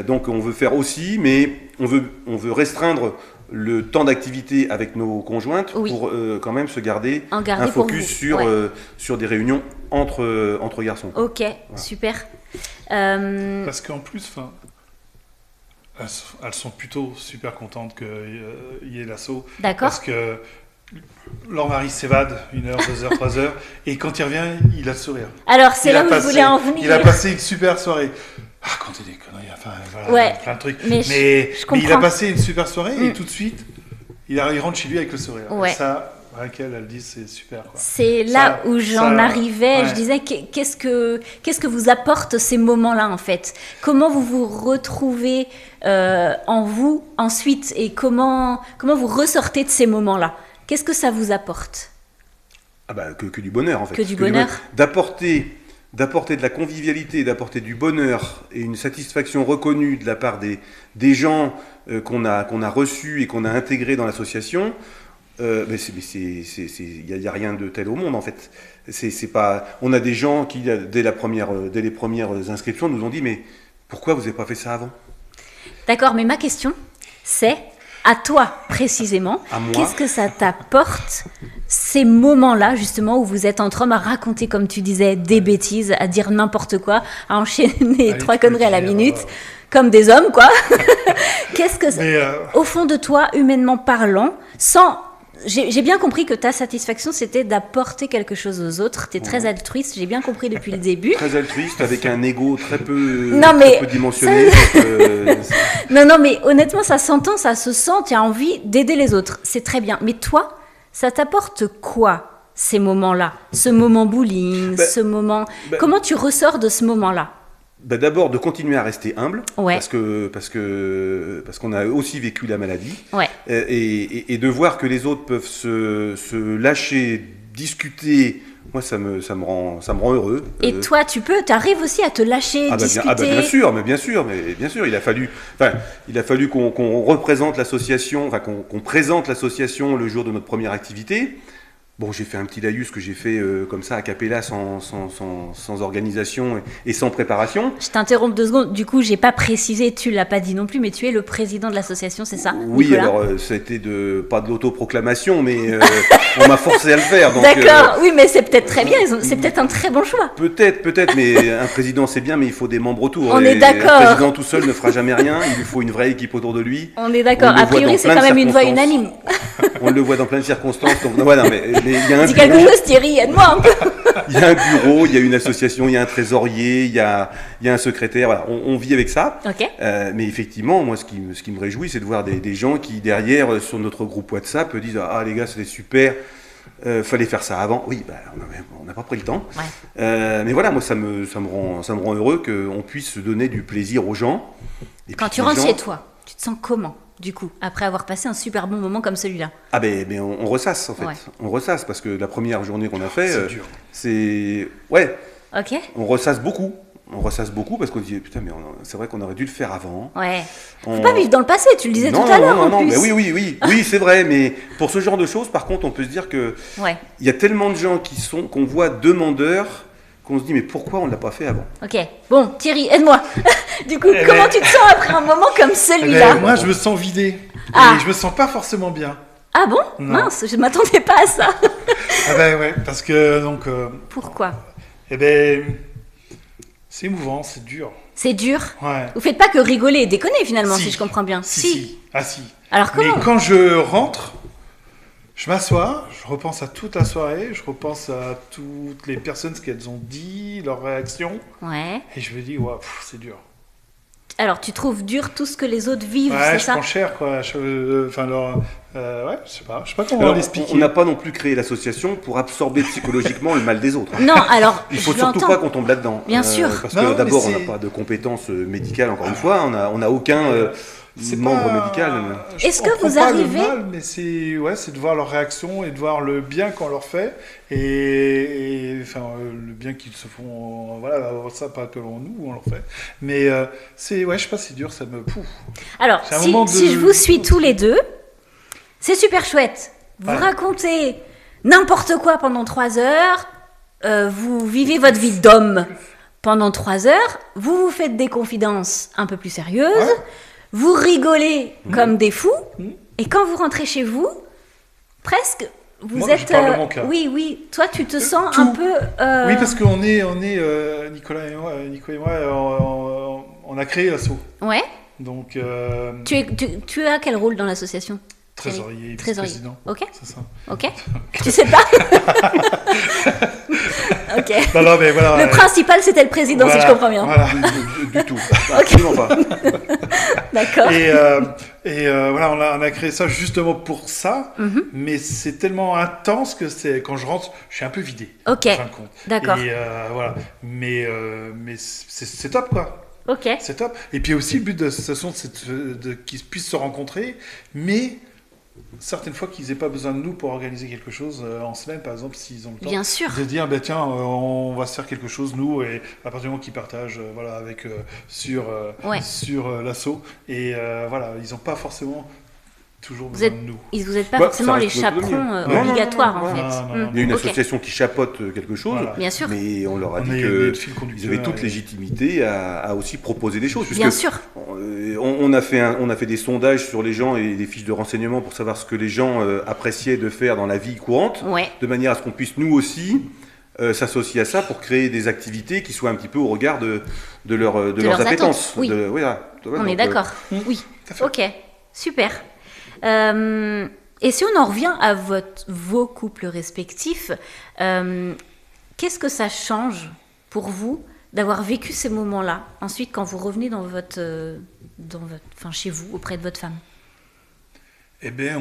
Donc on veut faire aussi, mais on veut restreindre le temps d'activité avec nos conjointes Oui. pour quand même se garder En garder un pour focus vous. sur, Ouais. sur des réunions entre garçons. Ok, super. Parce qu'en plus, elles sont plutôt super contentes qu'il y ait l'assaut. D'accord. Parce que leur mari s'évade 1 heure, 2 heures, 3 heures, et quand il revient, il a le sourire. Alors, c'est Il là a où passé- je voulais en venir. Il a passé une super soirée. Racontez des conneries, voilà, Ouais, plein de trucs. mais je Mais il a comprends. passé une super soirée Mm. et tout de suite, il rentre chez lui avec le sourire. Ouais. Et ça, à laquelle elle dit c'est super. Quoi. C'est là où j'en arrivais. Ouais. Je disais, qu'est-ce que vous apportent ces moments-là, en fait? Comment vous vous retrouvez en vous ensuite et comment vous ressortez de ces moments-là? Qu'est-ce que ça vous apporte? Que du bonheur, en fait. Que du bonheur. D'apporter de la convivialité, d'apporter du bonheur et une satisfaction reconnue de la part des gens qu'on a reçus et qu'on a intégrés dans l'association. Il n'y a rien de tel au monde, en fait. C'est pas. On a des gens qui, dès les premières inscriptions, nous ont dit mais pourquoi vous n'avez pas fait ça avant? D'accord, mais ma question, c'est à toi précisément. À moi. Qu'est-ce que ça t'apporte, ces moments-là, justement, où vous êtes entre hommes à raconter, comme tu disais, des bêtises, à dire n'importe quoi, à enchaîner 3 conneries à la minute, comme des hommes, quoi. Qu'est-ce que au fond de toi, humainement parlant, sans... J'ai bien compris que ta satisfaction, c'était d'apporter quelque chose aux autres. Tu es très altruiste, j'ai bien compris depuis le début. Très altruiste, avec un ego très peu dimensionné. Non, mais honnêtement, ça s'entend, ça se sent, tu as envie d'aider les autres. C'est très bien. Mais toi, ça t'apporte quoi, ces moments-là? Ce moment bullying, ce moment... Comment tu ressors de ce moment-là? D'abord, de continuer à rester humble, ouais. parce qu'on a aussi vécu la maladie, ouais. et de voir que les autres peuvent se lâcher, discuter. Moi, ça me rend heureux. Et toi, tu arrives aussi à te lâcher, discuter. Bien sûr. Il a fallu qu'on représente l'association, qu'on présente l'association le jour de notre première activité. Bon, j'ai fait un petit laïus que j'ai fait comme ça, a cappella, sans organisation et sans préparation. Je t'interromps 2 secondes. Du coup, j'ai pas précisé, tu l'as pas dit non plus, mais tu es le président de l'association, c'est ça? Oui, Nicolas? Alors ça a été pas de l'autoproclamation, mais on m'a forcé à le faire. Donc, d'accord, oui, mais c'est peut-être très bien, c'est peut-être un très bon choix. Peut-être, mais un président c'est bien, mais il faut des membres autour. On est d'accord. Un président tout seul ne fera jamais rien, il lui faut une vraie équipe autour de lui. On est d'accord, a priori c'est quand même une voix unanime. On le voit dans plein de circonstances, donc non, mais il y a un dis quelque chose, Thierry, aide-moi un peu. Il y a un bureau, il y a une association, il y a un trésorier, il y a un secrétaire, voilà, on vit avec ça. Okay. Mais effectivement, moi, ce qui me réjouit, c'est de voir des gens qui, derrière, sur notre groupe WhatsApp, disent « Ah, les gars, c'était super, fallait faire ça avant. » Oui, on n'a pas pris le temps. Ouais. Mais voilà, moi, ça me rend heureux qu'on puisse donner du plaisir aux gens. Et quand tu rentres chez toi, tu te sens comment, du coup, après avoir passé un super bon moment comme celui-là? On ressasse, en fait. Ouais. On ressasse, parce que la première journée qu'on a fait, c'est dur. C'est... Ouais. Ok. On ressasse beaucoup. Parce qu'on dit, putain, mais c'est vrai qu'on aurait dû le faire avant. Ouais. Faut pas vivre dans le passé, tu le disais tout à l'heure en plus. Mais oui, c'est vrai. Mais pour ce genre de choses, par contre, on peut se dire que il y a tellement de gens qu'on voit demandeurs, qu'on se dit, mais pourquoi on ne l'a pas fait avant? Ok. Bon, Thierry, aide-moi. Du coup, comment tu te sens après un moment comme celui-là? Moi, je me sens vidé. Et je me sens pas forcément bien. Ah bon? Non. Mince, je m'attendais pas à ça. Ouais, parce que donc. Pourquoi? C'est émouvant, c'est dur. C'est dur? Ouais. Vous faites pas que rigoler et déconner finalement, si je comprends bien. Si. Ah si. Alors comment? Mais quand je rentre, je m'assois, je repense à toute la soirée, je repense à toutes les personnes, ce qu'elles ont dit, leurs réactions. Ouais. Et je me dis, ouais, c'est dur. Alors, tu trouves dur tout ce que les autres vivent, c'est ça? Ouais, je prends cher, quoi. Je sais pas comment l'expliquer. On n'a pas non plus créé l'association pour absorber psychologiquement le mal des autres. Non, alors, il faut surtout pas qu'on tombe là-dedans. Bien sûr. Parce que d'abord, on n'a pas de compétences médicales, encore une fois. On n'a aucun membre médical. Est-ce que vous arrivez... pas le mal, mais c'est de voir leur réaction et de voir le bien qu'on leur fait et le bien qu'ils se font, ça pas que nous on leur fait, mais je sais pas, c'est dur, ça me pouf. Alors si je vous suis tous les deux, c'est super chouette. Vous racontez n'importe quoi pendant 3 heures, vous vivez votre vie d'homme pendant 3 heures, vous faites des confidences un peu plus sérieuses. Vous rigolez comme des fous, et quand vous rentrez chez vous, presque, vous êtes... Je parle de mon cas. Oui, toi tu te sens un peu... Oui, parce qu'on est Nicolas et moi, on a créé l'asso. Ouais. Donc... Tu as quel rôle dans l'association? Trésorier, vice-président. Ok. C'est ça. Ok. Tu sais pas? Ok. Non, mais voilà. Le principal, c'était le président, si je comprends bien. Voilà. Du tout. Absolument pas. D'accord. Voilà, on a créé ça justement pour ça, mais c'est tellement intense que quand je rentre, je suis un peu vidé. Ok, en fin de compte. d'accord. Et voilà, mais c'est top, quoi. Ok. C'est top. Et puis aussi, le but de l'association, c'est qu'ils puissent se rencontrer, mais certaines fois qu'ils n'aient pas besoin de nous pour organiser quelque chose en semaine, par exemple, s'ils ont le temps. Bien sûr. De dire, ben, tiens, on va se faire quelque chose, nous, et à partir du moment qu'ils partagent voilà, avec, sur l'assaut. Et voilà, ils n'ont pas forcément toujours besoin de nous. Vous n'êtes pas Bah, forcément ça les reste chaperons non, obligatoires, non, en non, fait. non, non. Il y a une Ok. association qui chapeaute quelque chose, Voilà. Bien sûr. mais on leur a On dit est qu'ils le fil conducteur, avaient toute légitimité à aussi proposer des choses. Bien puisque sûr. on a fait des sondages sur les gens et des fiches de renseignement pour savoir ce que les gens appréciaient de faire dans la vie courante, Ouais. de manière à ce qu'on puisse nous aussi s'associer à ça pour créer des activités qui soient un petit peu au regard de leurs appétences. attentes, oui. On est d'accord. Oui. Tout à fait. Ok. Super. Et si on en revient à vos couples respectifs, qu'est-ce que ça change pour vous d'avoir vécu ces moments-là, ensuite quand vous revenez chez vous, auprès de votre femme? Eh bien,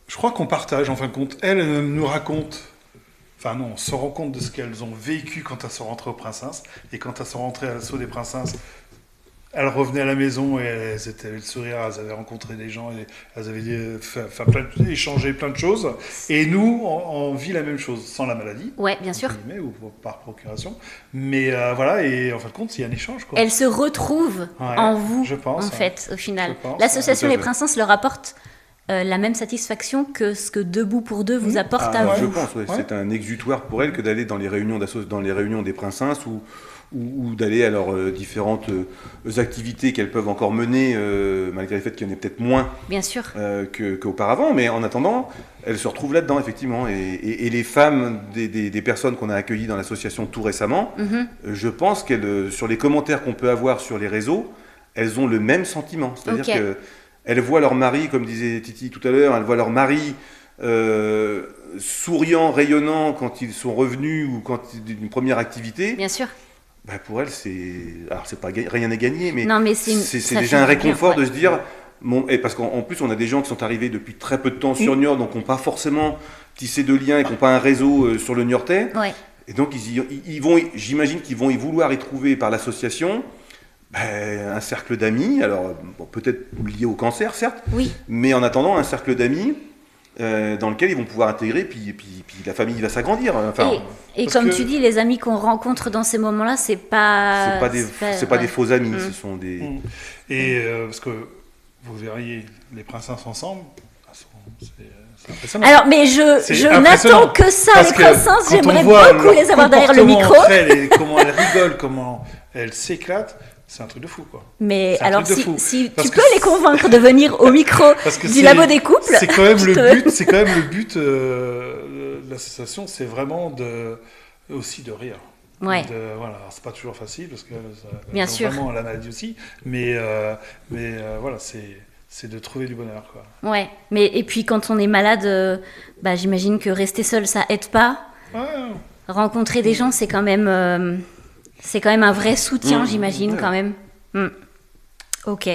je crois qu'on partage, en fin de compte. Elle nous raconte, enfin non, on se rend compte de ce qu'elles ont vécu quand elles sont rentrées au Princesse. Et quand elles sont rentrées à l'assaut des Princesses, elles revenaient à la maison et elles étaient avec le sourire, elles avaient rencontré des gens, et elles avaient échangé plein de choses. Et nous, on vit la même chose, sans la maladie. Ouais, bien sûr. entre guillemets, ou par procuration. Mais voilà, et en fin de compte, il y a un échange, quoi. Elle se retrouve Ouais, en vous, je pense, en ouais. fait, au final. Je pense, L'association ouais. Les Princesses leur apporte la même satisfaction que ce que Debout pour deux vous apporte à Je vous. pense, ouais. Ouais. C'est un exutoire pour elles que d'aller dans les réunions dans les réunions des princesses ou d'aller à leurs différentes activités qu'elles peuvent encore mener, malgré le fait qu'il y en ait peut-être moins Bien sûr. qu'auparavant. Mais en attendant, elles se retrouvent là-dedans, effectivement. Et les femmes des personnes qu'on a accueillies dans l'association tout récemment, je pense qu'elles, sur les commentaires qu'on peut avoir sur les réseaux, elles ont le même sentiment. C'est-à-dire Ok. qu'elles voient leur mari, comme disait Titi tout à l'heure, elles voient leur mari souriant, rayonnant quand ils sont revenus ou quand d'une première activité. Bien sûr. Bah pour elles, c'est pas rien n'est gagné, mais Non, mais c'est ça déjà fait un du bien, réconfort ouais. de se dire, et parce qu'en plus on a des gens qui sont arrivés depuis très peu de temps sur Niort, donc qui n'ont pas forcément tissé de liens et qui n'ont pas un réseau sur le Niortais, Ouais. et donc ils vont, j'imagine qu'ils vont y vouloir y trouver par l'association un cercle d'amis, alors bon, peut-être lié au cancer certes, Oui. mais en attendant un cercle d'amis dans lequel ils vont pouvoir intégrer, puis la famille va s'agrandir. Enfin, Et parce comme que- tu dis, les amis qu'on rencontre dans ces moments-là, c'est pas c'est pas des ouais. faux amis, ce sont des... Et parce que vous verriez les princesses ensemble, c'est impressionnant. Alors, mais je C'est n'attends impressionnant. que ça, Parce les que princesses. quand on J'aimerais voit beaucoup leur les avoir derrière le comportement micro. entre elles et comment elles rigolent, comment elles s'éclatent, c'est un truc de fou, quoi. Mais C'est un alors, truc de fou. si Parce tu que peux les convaincre de venir au micro Parce que du labo des couples, c'est quand même je le te- but. C'est quand même le but de l'association, c'est vraiment aussi de rire. Ouais. Voilà, alors, c'est pas toujours facile parce que Bien elles ont sûr. vraiment la maladie aussi, mais voilà, c'est de trouver du bonheur, quoi. Ouais. Mais et puis quand on est malade, j'imagine que rester seul, ça aide pas. Ouais. Rencontrer des gens, c'est quand même un vrai soutien, j'imagine, ouais. quand même. Ok.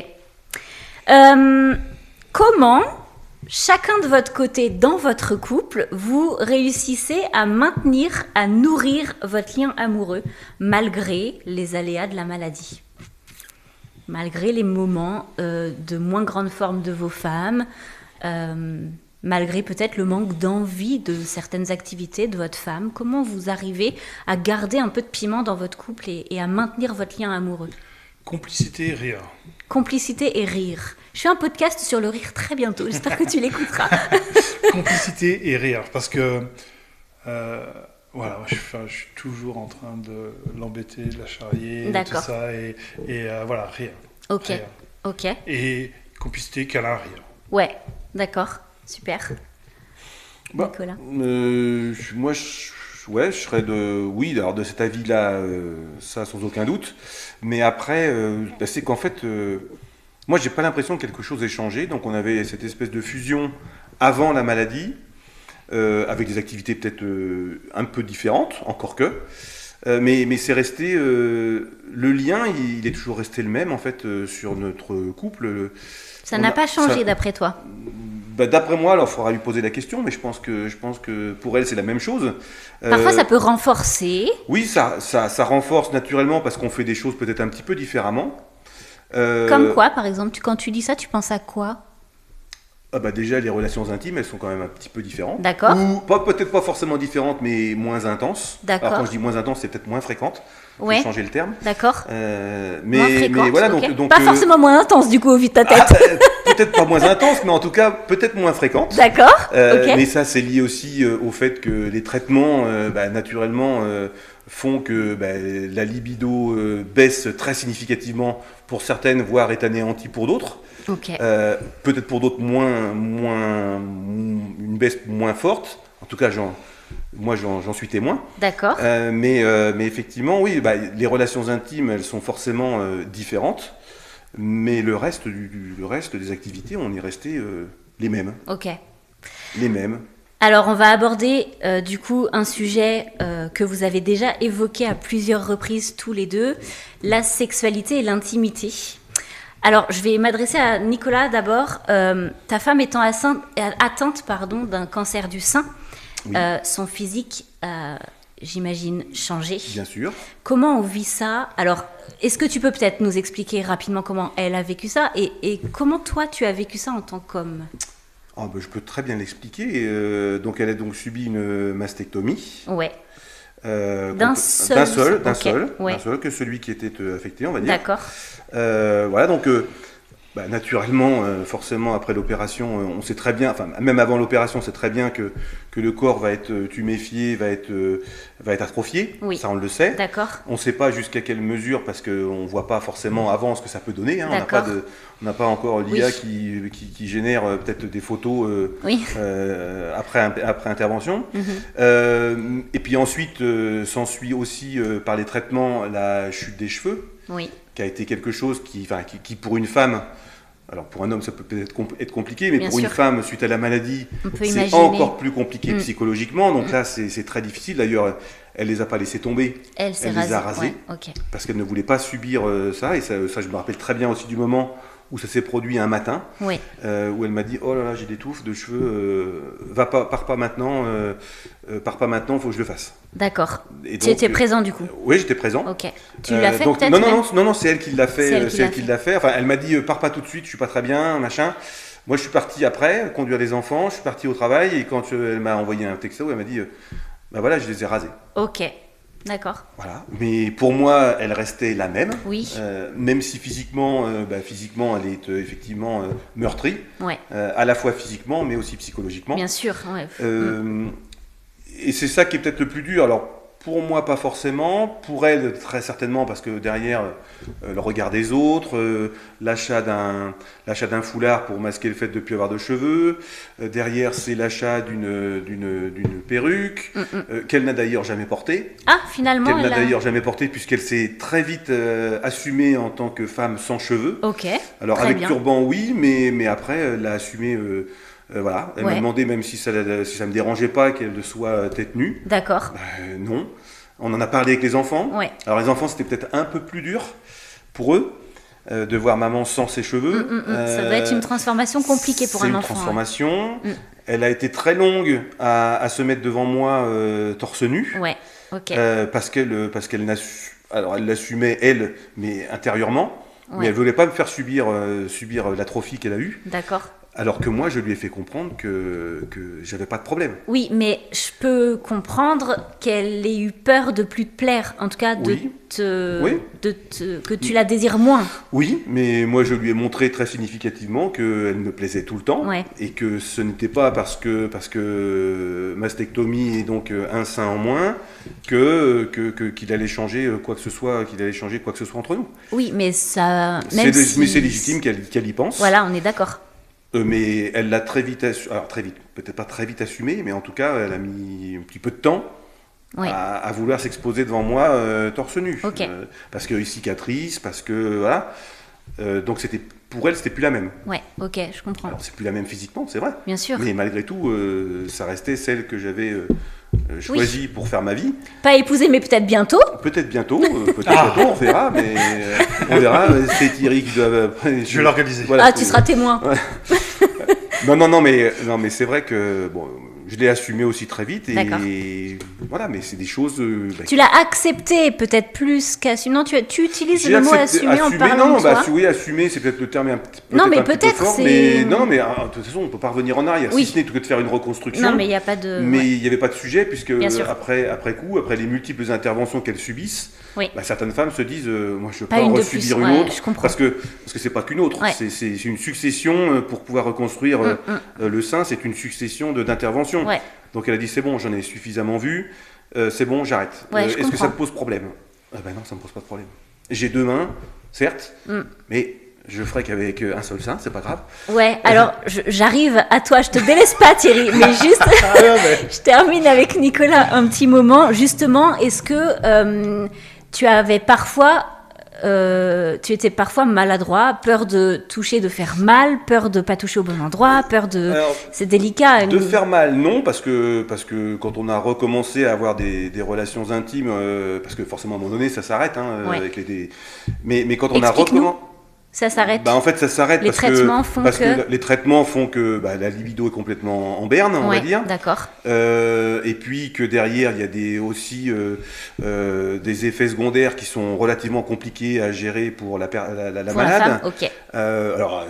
Comment, chacun de votre côté, dans votre couple, vous réussissez à maintenir, à nourrir votre lien amoureux, malgré les aléas de la maladie? Malgré les moments de moins grande forme de vos femmes, malgré peut-être le manque d'envie de certaines activités de votre femme, comment vous arrivez à garder un peu de piment dans votre couple et à maintenir votre lien amoureux? Complicité, rire. Complicité et rire. Je fais un podcast sur le rire très bientôt, j'espère que tu l'écouteras. Complicité et rire, parce que voilà, je suis toujours en train de l'embêter, de la charrier, tout D'accord. ça, et voilà, rire. Ok, Rire. ok. Et complicité, câlin, rire. Ouais, d'accord, super. Bah, Nicolas. Moi, je serais de cet avis-là, ça sans aucun doute. Mais après, c'est qu'en fait, moi, j'ai pas l'impression que quelque chose ait changé. Donc, on avait cette espèce de fusion avant la maladie, avec des activités peut-être un peu différentes, encore que. Mais c'est resté, le lien, il est toujours resté le même en fait sur notre couple. Ça n'a pas changé d'après toi? D'après moi, alors il faudra lui poser la question, mais je pense que pour elle c'est la même chose. Parfois ça peut renforcer. Oui, ça renforce naturellement parce qu'on fait des choses peut-être un petit peu différemment. Comme quoi, par exemple, quand tu dis ça, tu penses à quoi? Déjà, les relations intimes, elles sont quand même un petit peu différentes. D'accord. Ou peut-être pas forcément différentes, mais moins intenses. D'accord. Alors quand je dis moins intenses, c'est peut-être moins fréquente. Ouais. Je vais changer le terme. D'accord. Mais voilà, okay. donc pas forcément moins intense du coup au vu de ta tête. Peut-être pas moins intense, mais en tout cas peut-être moins fréquente. D'accord. Ok. Mais ça, c'est lié aussi au fait que les traitements, naturellement, font que la libido baisse très significativement pour certaines, voire est anéantie pour d'autres. Ok. Peut-être pour d'autres une baisse moins forte. En tout cas, moi j'en suis témoin. D'accord. Mais effectivement, oui, les relations intimes, elles sont forcément différentes. Mais le reste des activités, on est resté les mêmes. Ok. Les mêmes. Alors, on va aborder du coup un sujet que vous avez déjà évoqué à plusieurs reprises tous les deux, la sexualité et l'intimité. Alors, je vais m'adresser à Nicolas d'abord. Ta femme étant atteinte d'un cancer du sein, oui. Son physique j'imagine, changé. Bien sûr. Comment on vit ça? Alors, est-ce que tu peux peut-être nous expliquer rapidement comment elle a vécu ça et comment toi tu as vécu ça en tant qu'homme? Je peux très bien l'expliquer. Donc, elle a donc subi une mastectomie. Ouais. D'un seul, que celui qui était affecté, on va dire. D'accord. Voilà, donc naturellement, forcément, après l'opération, on sait très bien, enfin même avant l'opération, on sait très bien que le corps va être tuméfié, va être atrophié. Oui. Ça, on le sait. D'accord. On ne sait pas jusqu'à quelle mesure, parce qu'on ne voit pas forcément avant ce que ça peut donner. Hein. On n'a pas encore l'IA qui génère peut-être des photos après intervention. Mm-hmm. Et puis ensuite, s'ensuit aussi par les traitements la chute des cheveux, qui a été quelque chose qui pour une femme, alors pour un homme ça peut peut-être être compliqué, mais bien pour sûr. Une femme, suite à la maladie, c'est encore plus compliqué psychologiquement. Donc là, c'est très difficile. D'ailleurs, elle ne les a pas laissés tomber. Elle les a rasés. Parce qu'elle ne voulait pas subir ça. Et ça, je me rappelle très bien aussi du moment où ça s'est produit un matin, où elle m'a dit « Oh là là, j'ai des touffes de cheveux, pars pas maintenant, il faut que je le fasse. » D'accord. Tu étais présent du coup? Oui, j'étais présent. Ok. Tu l'as fait peut-être? Non, c'est elle qui l'a fait. C'est elle qui l'a fait. Enfin, elle m'a dit « Pars pas tout de suite, je suis pas très bien, machin. » Moi, je suis parti après, conduire des enfants, je suis parti au travail, et quand elle m'a envoyé un texto, elle m'a dit « Voilà, je les ai rasés. » Ok. D'accord. Voilà. Mais pour moi, elle restait la même. Oui. Même si physiquement, elle est effectivement meurtrie. Ouais. À la fois physiquement, mais aussi psychologiquement. Bien sûr. Ouais. Et c'est ça qui est peut-être le plus dur. Alors, pour moi, pas forcément. Pour elle, très certainement, parce que derrière, le regard des autres, l'achat d'un foulard pour masquer le fait de ne plus avoir de cheveux. Derrière, c'est l'achat d'une perruque, qu'elle n'a d'ailleurs jamais portée. Ah, finalement, qu'elle n'a d'ailleurs jamais portée, puisqu'elle s'est très vite assumée en tant que femme sans cheveux. Ok. Alors, avec turban, oui, mais après, elle l'a assumée. Voilà, elle m'a demandé même si ça me dérangeait pas qu'elle soit tête nue. D'accord. Non. On en a parlé avec les enfants. Ouais. Alors les enfants, c'était peut-être un peu plus dur pour eux de voir maman sans ses cheveux. Ça doit être une transformation compliquée pour un enfant. C'est une transformation. Elle a été très longue à se mettre devant moi torse nu. Ouais. Ok. Parce qu'elle elle l'assumait elle, mais intérieurement. Ouais. Mais elle voulait pas me faire subir l'atrophie qu'elle a eue. D'accord. Alors que moi, je lui ai fait comprendre que j'avais pas de problème. Oui, mais je peux comprendre qu'elle ait eu peur de plus te plaire, en tout cas que tu la désires moins. Oui, mais moi je lui ai montré très significativement qu'elle me plaisait tout le temps et que ce n'était pas parce que mastectomie et donc un sein en moins qu'il allait changer quoi que ce soit, entre nous. Oui, mais ça, mais c'est légitime qu'elle y pense. Voilà, on est d'accord. Mais elle l'a peut-être pas très vite assumé, mais en tout cas, elle a mis un petit peu de temps à vouloir s'exposer devant moi torse nu. Okay. Parce qu'il cicatrice, parce que voilà. Donc pour elle, c'était plus la même. Ouais, ok, je comprends. Alors c'est plus la même physiquement, c'est vrai. Bien sûr. Mais malgré tout, ça restait celle que j'avais choisi pour faire ma vie. Pas épousé, mais peut-être bientôt. Peut-être bientôt, on verra, mais on verra. C'est Thierry qui doit. Je vais l'organiser. Voilà, tu seras témoin. Ouais. Non, mais c'est vrai que bon, je l'ai assumé aussi très vite et voilà, mais c'est des choses. Tu l'as accepté peut-être plus qu'assumer. Non, tu utilises le mot assumer en parlant de toi. Oui, assumer, c'est peut-être le terme un petit peu fort, c'est... mais non, mais de toute façon, on peut pas revenir en arrière. Si ce n'est que de faire une reconstruction. Non, mais il n'y a pas de. Mais il n'y avait pas de sujet puisque après les multiples interventions qu'elles subissent, certaines femmes se disent, moi, je ne veux pas en resubir une autre, parce que c'est pas qu'une autre. C'est une succession pour pouvoir reconstruire le sein. C'est une succession d'interventions. Ouais. Donc elle a dit c'est bon, j'en ai suffisamment vu, c'est bon, j'arrête. Est-ce que ça me pose problème ? Ben non, ça me pose pas de problème. J'ai 2 mains, certes, mais je ferai qu'avec un seul sein, c'est pas grave. Ouais, alors j'arrive à toi, je te délaisse pas Thierry, mais juste, je termine avec Nicolas un petit moment. Justement, est-ce que tu avais parfois... tu étais parfois maladroit, peur de toucher, de faire mal, peur de pas toucher au bon endroit, peur de... Alors, c'est délicat. De faire mal, non, parce que quand on a recommencé à avoir des relations intimes, parce que forcément à un moment donné ça s'arrête, avec mais quand on a recommencé... Ça s'arrête. En fait, ça s'arrête les traitements font que les traitements font que la libido est complètement en berne, on va dire. D'accord. Et puis que derrière, il y a aussi des effets secondaires qui sont relativement compliqués à gérer pour la malade. La femme, ok. Alors,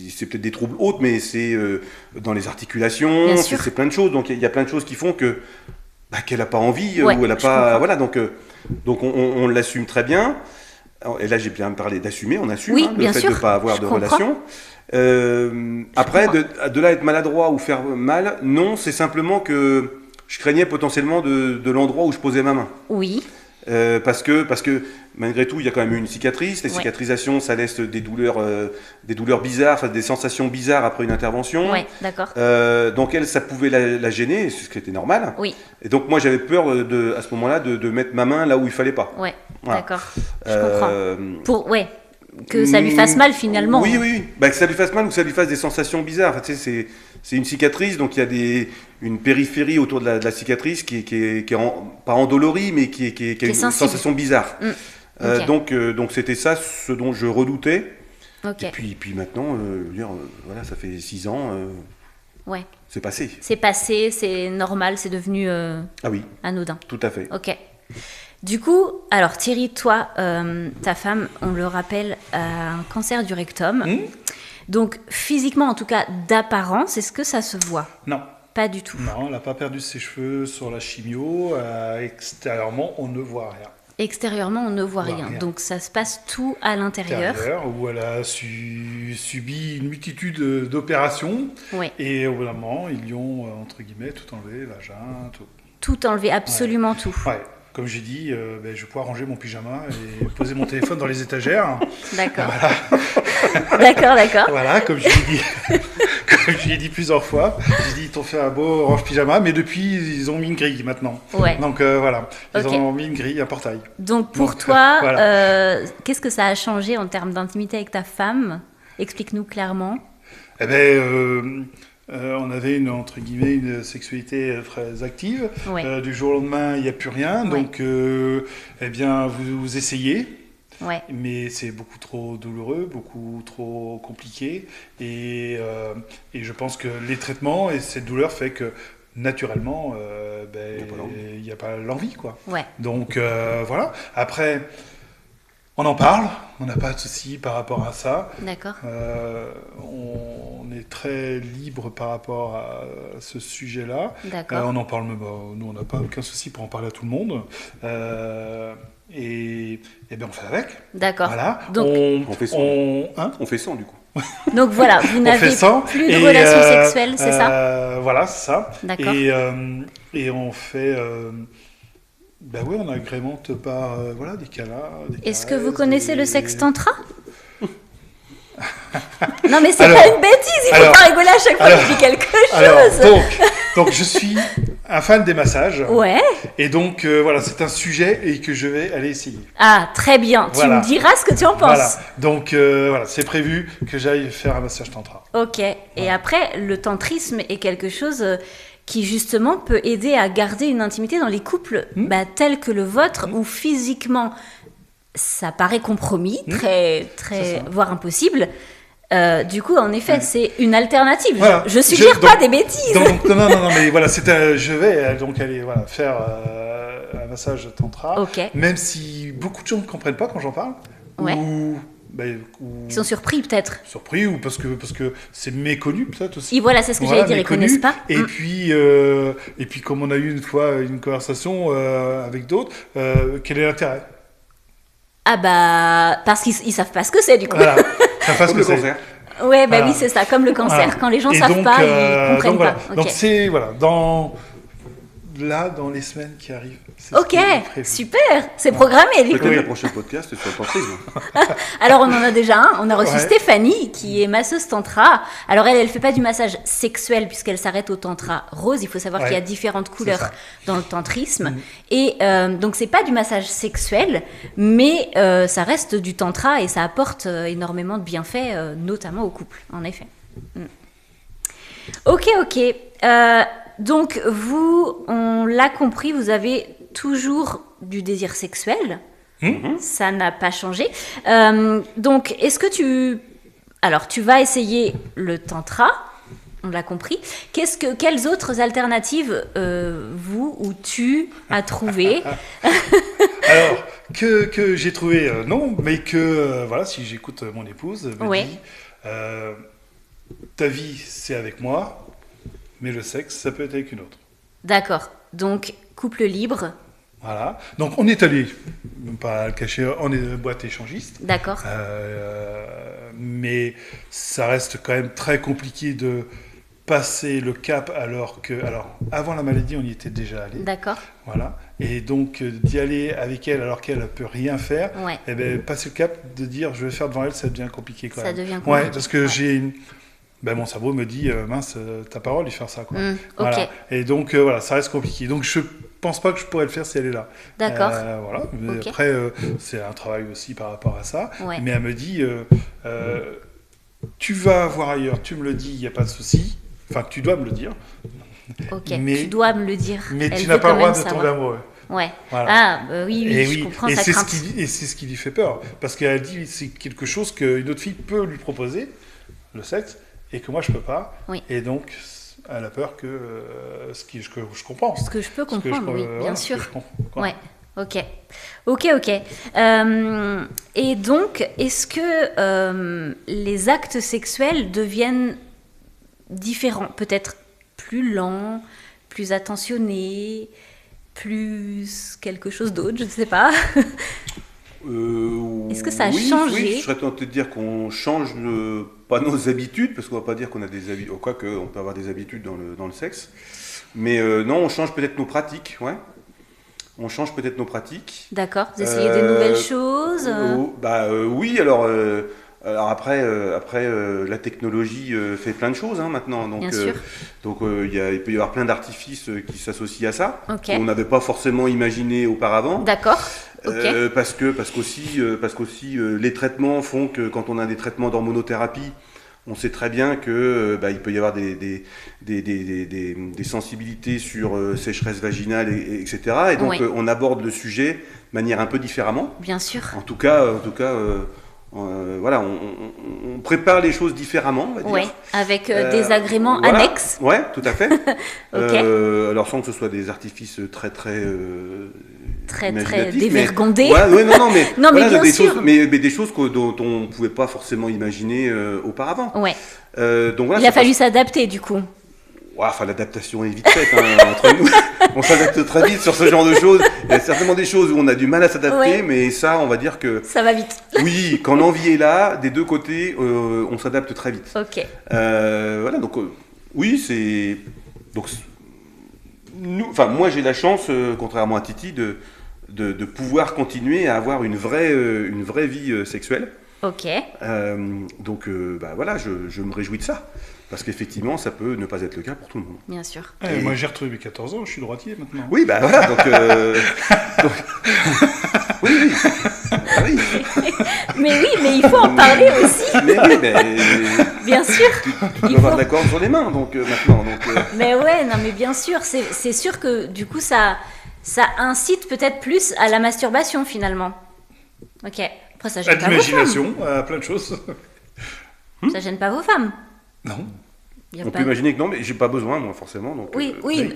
c'est peut-être des troubles autres, mais c'est dans les articulations, c'est plein de choses. Donc, il y a plein de choses qui font que qu'elle n'a pas envie ou elle n'a pas. Voilà, donc on l'assume très bien. Et là, j'ai bien parlé d'assumer, on assume le fait de ne pas avoir de relation. Après, de là être maladroit ou faire mal, non, c'est simplement que je craignais potentiellement de l'endroit où je posais ma main. Oui. Parce que malgré tout, il y a quand même eu une cicatrice. Les cicatrisations, ça laisse des douleurs bizarres, des sensations bizarres après une intervention. Oui, d'accord. Donc elle, ça pouvait la gêner, ce qui était normal. Oui. Et donc moi, j'avais peur à ce moment-là de mettre ma main là où il fallait pas. Oui, d'accord. Je comprends. Que ça lui fasse mal finalement. Oui. Que ça lui fasse mal ou que ça lui fasse des sensations bizarres. Enfin, tu sais, c'est une cicatrice, donc il y a une périphérie autour de la cicatrice qui est pas endolorie, mais qui a une sensation bizarre. Okay. Donc c'était ça ce dont je redoutais. Okay. Et puis maintenant, voilà, ça fait 6 ans. C'est passé. C'est passé, c'est normal, c'est devenu anodin. Tout à fait. Ok. Du coup, alors Thierry, toi, ta femme, on le rappelle, a un cancer du rectum. Donc physiquement, en tout cas d'apparence, est-ce que ça se voit ? Non. Pas du tout. Non, elle n'a pas perdu ses cheveux sur la chimio. Extérieurement, on ne voit rien. Extérieurement, on ne voit rien. Donc ça se passe tout à l'intérieur. Où elle a subi une multitude d'opérations. Oui. Et au bout d'un moment, ils lui ont, entre guillemets, tout enlevé, vagin, tout. Tout enlevé, absolument tout. Ouais. Comme j'ai dit, je vais pouvoir ranger mon pyjama et poser mon téléphone dans les étagères. D'accord. Voilà. D'accord. Voilà, comme je l'ai dit plusieurs fois. J'ai dit, ils t'ont fait un beau range pyjama, mais depuis, ils ont mis une grille maintenant. Ouais. Donc voilà, ils ont mis une grille, un portail. Donc pour toi, qu'est-ce que ça a changé en termes d'intimité avec ta femme ? Explique-nous clairement. On avait une sexualité très active. Ouais. Du jour au lendemain, il n'y a plus rien. Ouais. Donc, vous essayez. Ouais. Mais c'est beaucoup trop douloureux, beaucoup trop compliqué. Et je pense que les traitements et cette douleur fait que naturellement, il n'y a pas l'envie, quoi. Ouais. Donc, voilà. Après, on en parle. On n'a pas de souci par rapport à ça. D'accord. On est très libre par rapport à ce sujet-là. D'accord. On en parle, nous on n'a pas aucun souci pour en parler à tout le monde. Et bien on fait avec. D'accord. Voilà. Donc, on fait sans. On fait sans du coup. Donc voilà, vous n'avez plus de relations sexuelles, c'est ça ? Voilà, c'est ça. D'accord. Et on fait... on agrémente par des câlins. Est-ce que vous connaissez le sexe tantra ? Non mais c'est pas une bêtise, il faut pas rigoler à chaque fois que je dis quelque chose. Donc je suis un fan des massages. Ouais. Et donc c'est un sujet et que je vais aller essayer. Ah très bien, tu me diras ce que tu en penses. Voilà. Donc c'est prévu que j'aille faire un massage tantra. Ok. Et après, le tantrisme est quelque chose qui justement peut aider à garder une intimité dans les couples tels que le vôtre, où physiquement ça paraît compromis, très, voire impossible. Du coup, en effet, c'est une alternative. Voilà. Je suggère pas des bêtises. Non, mais voilà, je vais donc aller faire un massage tantra, même si beaucoup de gens ne comprennent pas quand j'en parle. Ouais. Ou ils sont surpris peut-être. Surpris ou parce que c'est méconnu peut-être aussi. Et voilà, c'est ce que j'allais dire, ils connaissent pas. Et puis comme on a eu une fois une conversation avec d'autres, quel est l'intérêt? Ah bah parce qu'ils savent pas ce que c'est du coup. Voilà, ça fasse que c'est. Cancer. Ouais, bah oui, c'est ça, comme le cancer. Voilà. Quand les gens savent pas, ils comprennent pas. Donc c'est dans les semaines qui arrivent. Ok, super, c'est programmé du coup. Peut-être le prochain podcast sur le tantrisme. Alors on en a déjà un, on a reçu Stéphanie qui est masseuse tantra. Alors elle fait pas du massage sexuel puisqu'elle s'arrête au tantra rose. Il faut savoir qu'il y a différentes couleurs dans le tantrisme. Et donc c'est pas du massage sexuel, mais ça reste du tantra et ça apporte énormément de bienfaits, notamment au couple, en effet. Ok. Donc vous, on l'a compris, vous avez toujours du désir sexuel. Ça n'a pas changé. Donc, est-ce que tu vas essayer le tantra, on l'a compris. Quelles autres alternatives vous ou tu as trouvé? Alors, que j'ai trouvé, non, mais que, voilà, si j'écoute mon épouse, elle me dit, ta vie, c'est avec moi, mais le sexe, ça peut être avec une autre. D'accord. Donc, couple libre. Voilà. Donc, on est allé, pas le cacher, on est une boîte échangiste. D'accord. Mais ça reste quand même très compliqué de passer le cap alors, avant la maladie, on y était déjà allé. D'accord. Voilà. Et donc, d'y aller avec elle alors qu'elle ne peut rien faire, et ben, passer le cap de dire je vais faire devant elle, ça devient compliqué quand même. Ça devient compliqué. Ouais, parce que mon cerveau me dit mince, ta parole, il faire ça quoi. Voilà. Okay. Et donc voilà, ça reste compliqué. Donc je pense pas que je pourrais le faire si elle est là. D'accord. Voilà. Mais après, c'est un travail aussi par rapport à ça. Ouais. Mais elle me dit tu vas voir ailleurs, tu me le dis, il n'y a pas de souci. Enfin, tu dois me le dire. Ok. Mais, tu dois me le dire. Mais tu n'as pas le droit de tomber amoureux. Ouais. Voilà. Ah, oui, je comprends sa crainte. Et c'est ce qui lui fait peur. Parce qu'elle dit c'est quelque chose qu'une autre fille peut lui proposer, le sexe, et que moi je peux pas. Oui. Et donc, elle a peur que ce que je comprends. Ce que je peux comprendre, oui, bien sûr. Ouais. Ok. Et donc, est-ce que les actes sexuels deviennent différents, peut-être plus lents, plus attentionnés, plus quelque chose d'autre, je ne sais pas. Est-ce que ça a changé? Oui, je serais tenté de dire qu'on change pas nos habitudes, parce qu'on ne va pas dire qu'on a des habitudes, quoique on peut avoir des habitudes dans le sexe, mais non, on change peut-être nos pratiques, ouais. On change peut-être nos pratiques. D'accord, vous essayez des nouvelles choses oui, alors après, la technologie fait plein de choses maintenant. Donc, bien sûr. Donc il peut y avoir plein d'artifices qui s'associent à ça. Okay. On n'avait pas forcément imaginé auparavant. D'accord. Okay. Parce qu'aussi les traitements font que quand on a des traitements d'hormonothérapie, on sait très bien que il peut y avoir des sensibilités sur sécheresse vaginale, etc. Et donc on aborde le sujet de manière un peu différemment. Bien sûr. En tout cas, voilà, on prépare les choses différemment, on va dire. Oui, avec des agréments annexes. Oui, tout à fait. Okay. Alors sans que ce soit des artifices très dévergondés. Mais non, mais bien sûr. Mais des choses dont on ne pouvait pas forcément imaginer auparavant. Ouais. Donc voilà, il a fallu s'adapter du coup. Enfin, l'adaptation est vite faite entre nous. On s'adapte très vite sur ce genre de choses. Il y a certainement des choses où on a du mal à s'adapter, mais ça, on va dire que... Ça va vite. Oui, quand l'envie est là, des deux côtés, on s'adapte très vite. Ok. Voilà, donc oui, c'est... Donc, moi, j'ai la chance, contrairement à Titi, de pouvoir continuer à avoir une vraie vie sexuelle. Ok. Donc, voilà, je me réjouis de ça. Parce qu'effectivement, ça peut ne pas être le cas pour tout le monde. Bien sûr. Moi, j'ai retrouvé mes 14 ans, je suis droitier maintenant. Oui, voilà, donc oui. Ah, oui. Mais il faut en parler aussi. Mais oui, Bien sûr. Tu dois avoir de la corde sur les mains, donc maintenant. Mais ouais, non, mais bien sûr, c'est sûr que du coup, ça incite peut-être plus à la masturbation finalement. Ok. Après, ça À gêne pas vos femmes. l'imagination, à plein de choses. Ça gêne pas vos femmes. Non. Y a On pas- peut imaginer que non, mais j'ai pas besoin, moi, forcément. Donc, Oui, oui.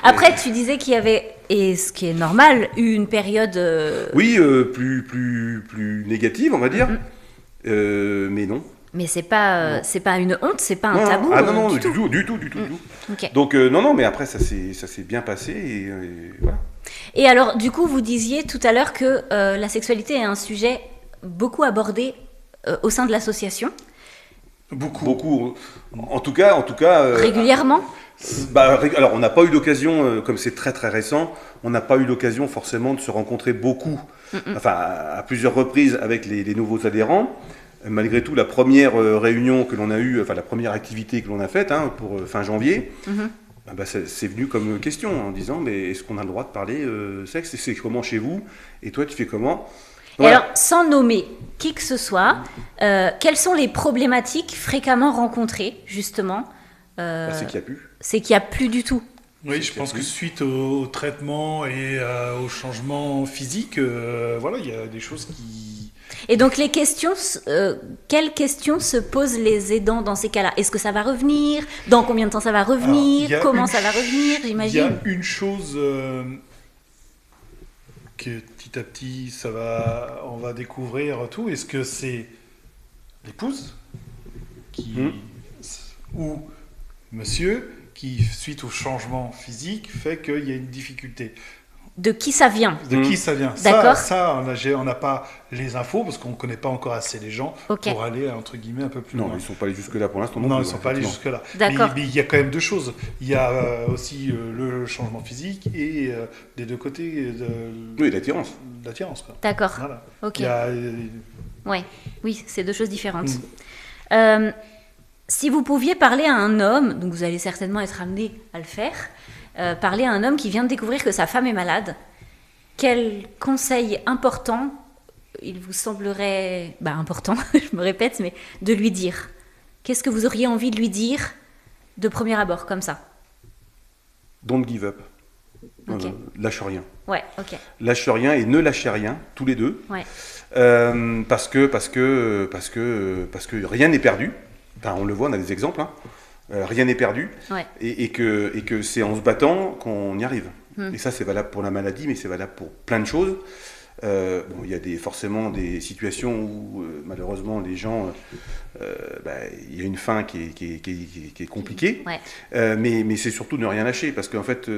Après, tu disais qu'il y avait, et ce qui est normal, eu une période. Oui, plus négative, on va dire. Mais non. Mais c'est pas une honte, c'est pas un Non, tabou. ah non, non, du du tout. tout. Ok. Donc, non, mais après, ça s'est bien passé. Et voilà. Et alors, du coup, vous disiez tout à l'heure que la sexualité est un sujet beaucoup abordé au sein de l'association, Beaucoup. En tout cas. régulièrement. Alors, on n'a pas eu l'occasion, comme c'est très très récent, on n'a pas eu l'occasion forcément de se rencontrer beaucoup, enfin à plusieurs reprises avec les nouveaux adhérents. Malgré tout, la première réunion que l'on a eue, enfin la première activité que l'on a faite pour fin janvier, c'est venu comme question en disant mais est-ce qu'on a le droit de parler sexe? C'est comment chez vous? Et toi, tu fais comment? Et Voilà. alors, sans nommer qui que ce soit, quelles sont les problématiques fréquemment rencontrées, justement C'est qu'il n'y a plus. C'est qu'il n'y a plus du tout. Oui, je pense que suite au traitement et au changement physique, voilà, il y a des choses qui... Et donc, les questions, quelles questions se posent les aidants dans ces cas-là? Est-ce que ça va revenir? Dans combien de temps ça va revenir? Alors, il y a Comment une ça va revenir, Il y j'imagine? a une chose que petit à petit, on va découvrir tout. Est-ce que c'est l'épouse ou monsieur qui, suite au changement physique, fait qu'il y a une difficulté? De qui ça vient? De qui ça vient? D'accord. Ça, on n'a pas les infos parce qu'on ne connaît pas encore assez les gens Ok. pour aller, entre guillemets, un peu plus Non, loin. ils ne sont pas allés jusque-là pour l'instant. Non, plus, ils ne sont pas allés effectivement. jusque-là. D'accord. Mais il y a quand même deux choses. Il y a aussi le changement physique et des deux côtés Oui, l'attirance. l'attirance. Quoi. D'accord. Voilà. Ok. Il y a, Ouais. Oui, c'est deux choses différentes. Si vous pouviez parler à un homme, donc vous allez certainement être amené à le faire, parler à un homme qui vient de découvrir que sa femme est malade, quel conseil important il vous semblerait important, je me répète, mais de lui dire? Qu'est-ce que vous auriez envie de lui dire de premier abord, comme ça? Don't give up. Ok. Lâche rien. Ouais, ok. Lâche rien et ne lâchez rien, tous les deux. Ouais. Parce que rien n'est perdu. Enfin, on le voit, on a des exemples. Hein. Rien n'est perdu. Ouais. Et que c'est en se battant qu'on y arrive. Et ça, c'est valable pour la maladie, mais c'est valable pour plein de choses. Il y a forcément des situations où, malheureusement, les gens... il y a une fin qui est compliquée. Ouais. Mais c'est surtout ne rien lâcher. Parce qu'en fait,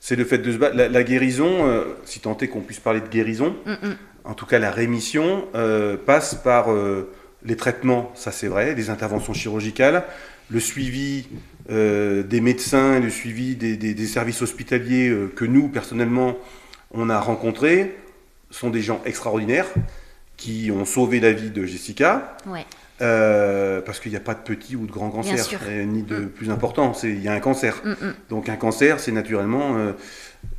c'est le fait de se battre. La guérison, si tant est qu'on puisse parler de guérison, en tout cas la rémission, passe par les traitements, ça c'est vrai, les interventions chirurgicales, le suivi des médecins, le suivi des services hospitaliers que nous, personnellement, on a rencontrés, sont des gens extraordinaires qui ont sauvé la vie de Jessica. Ouais. Parce qu'il n'y a pas de petit ou de grand Bien cancer, sûr. ni de plus important, il y a un cancer. Donc un cancer, c'est naturellement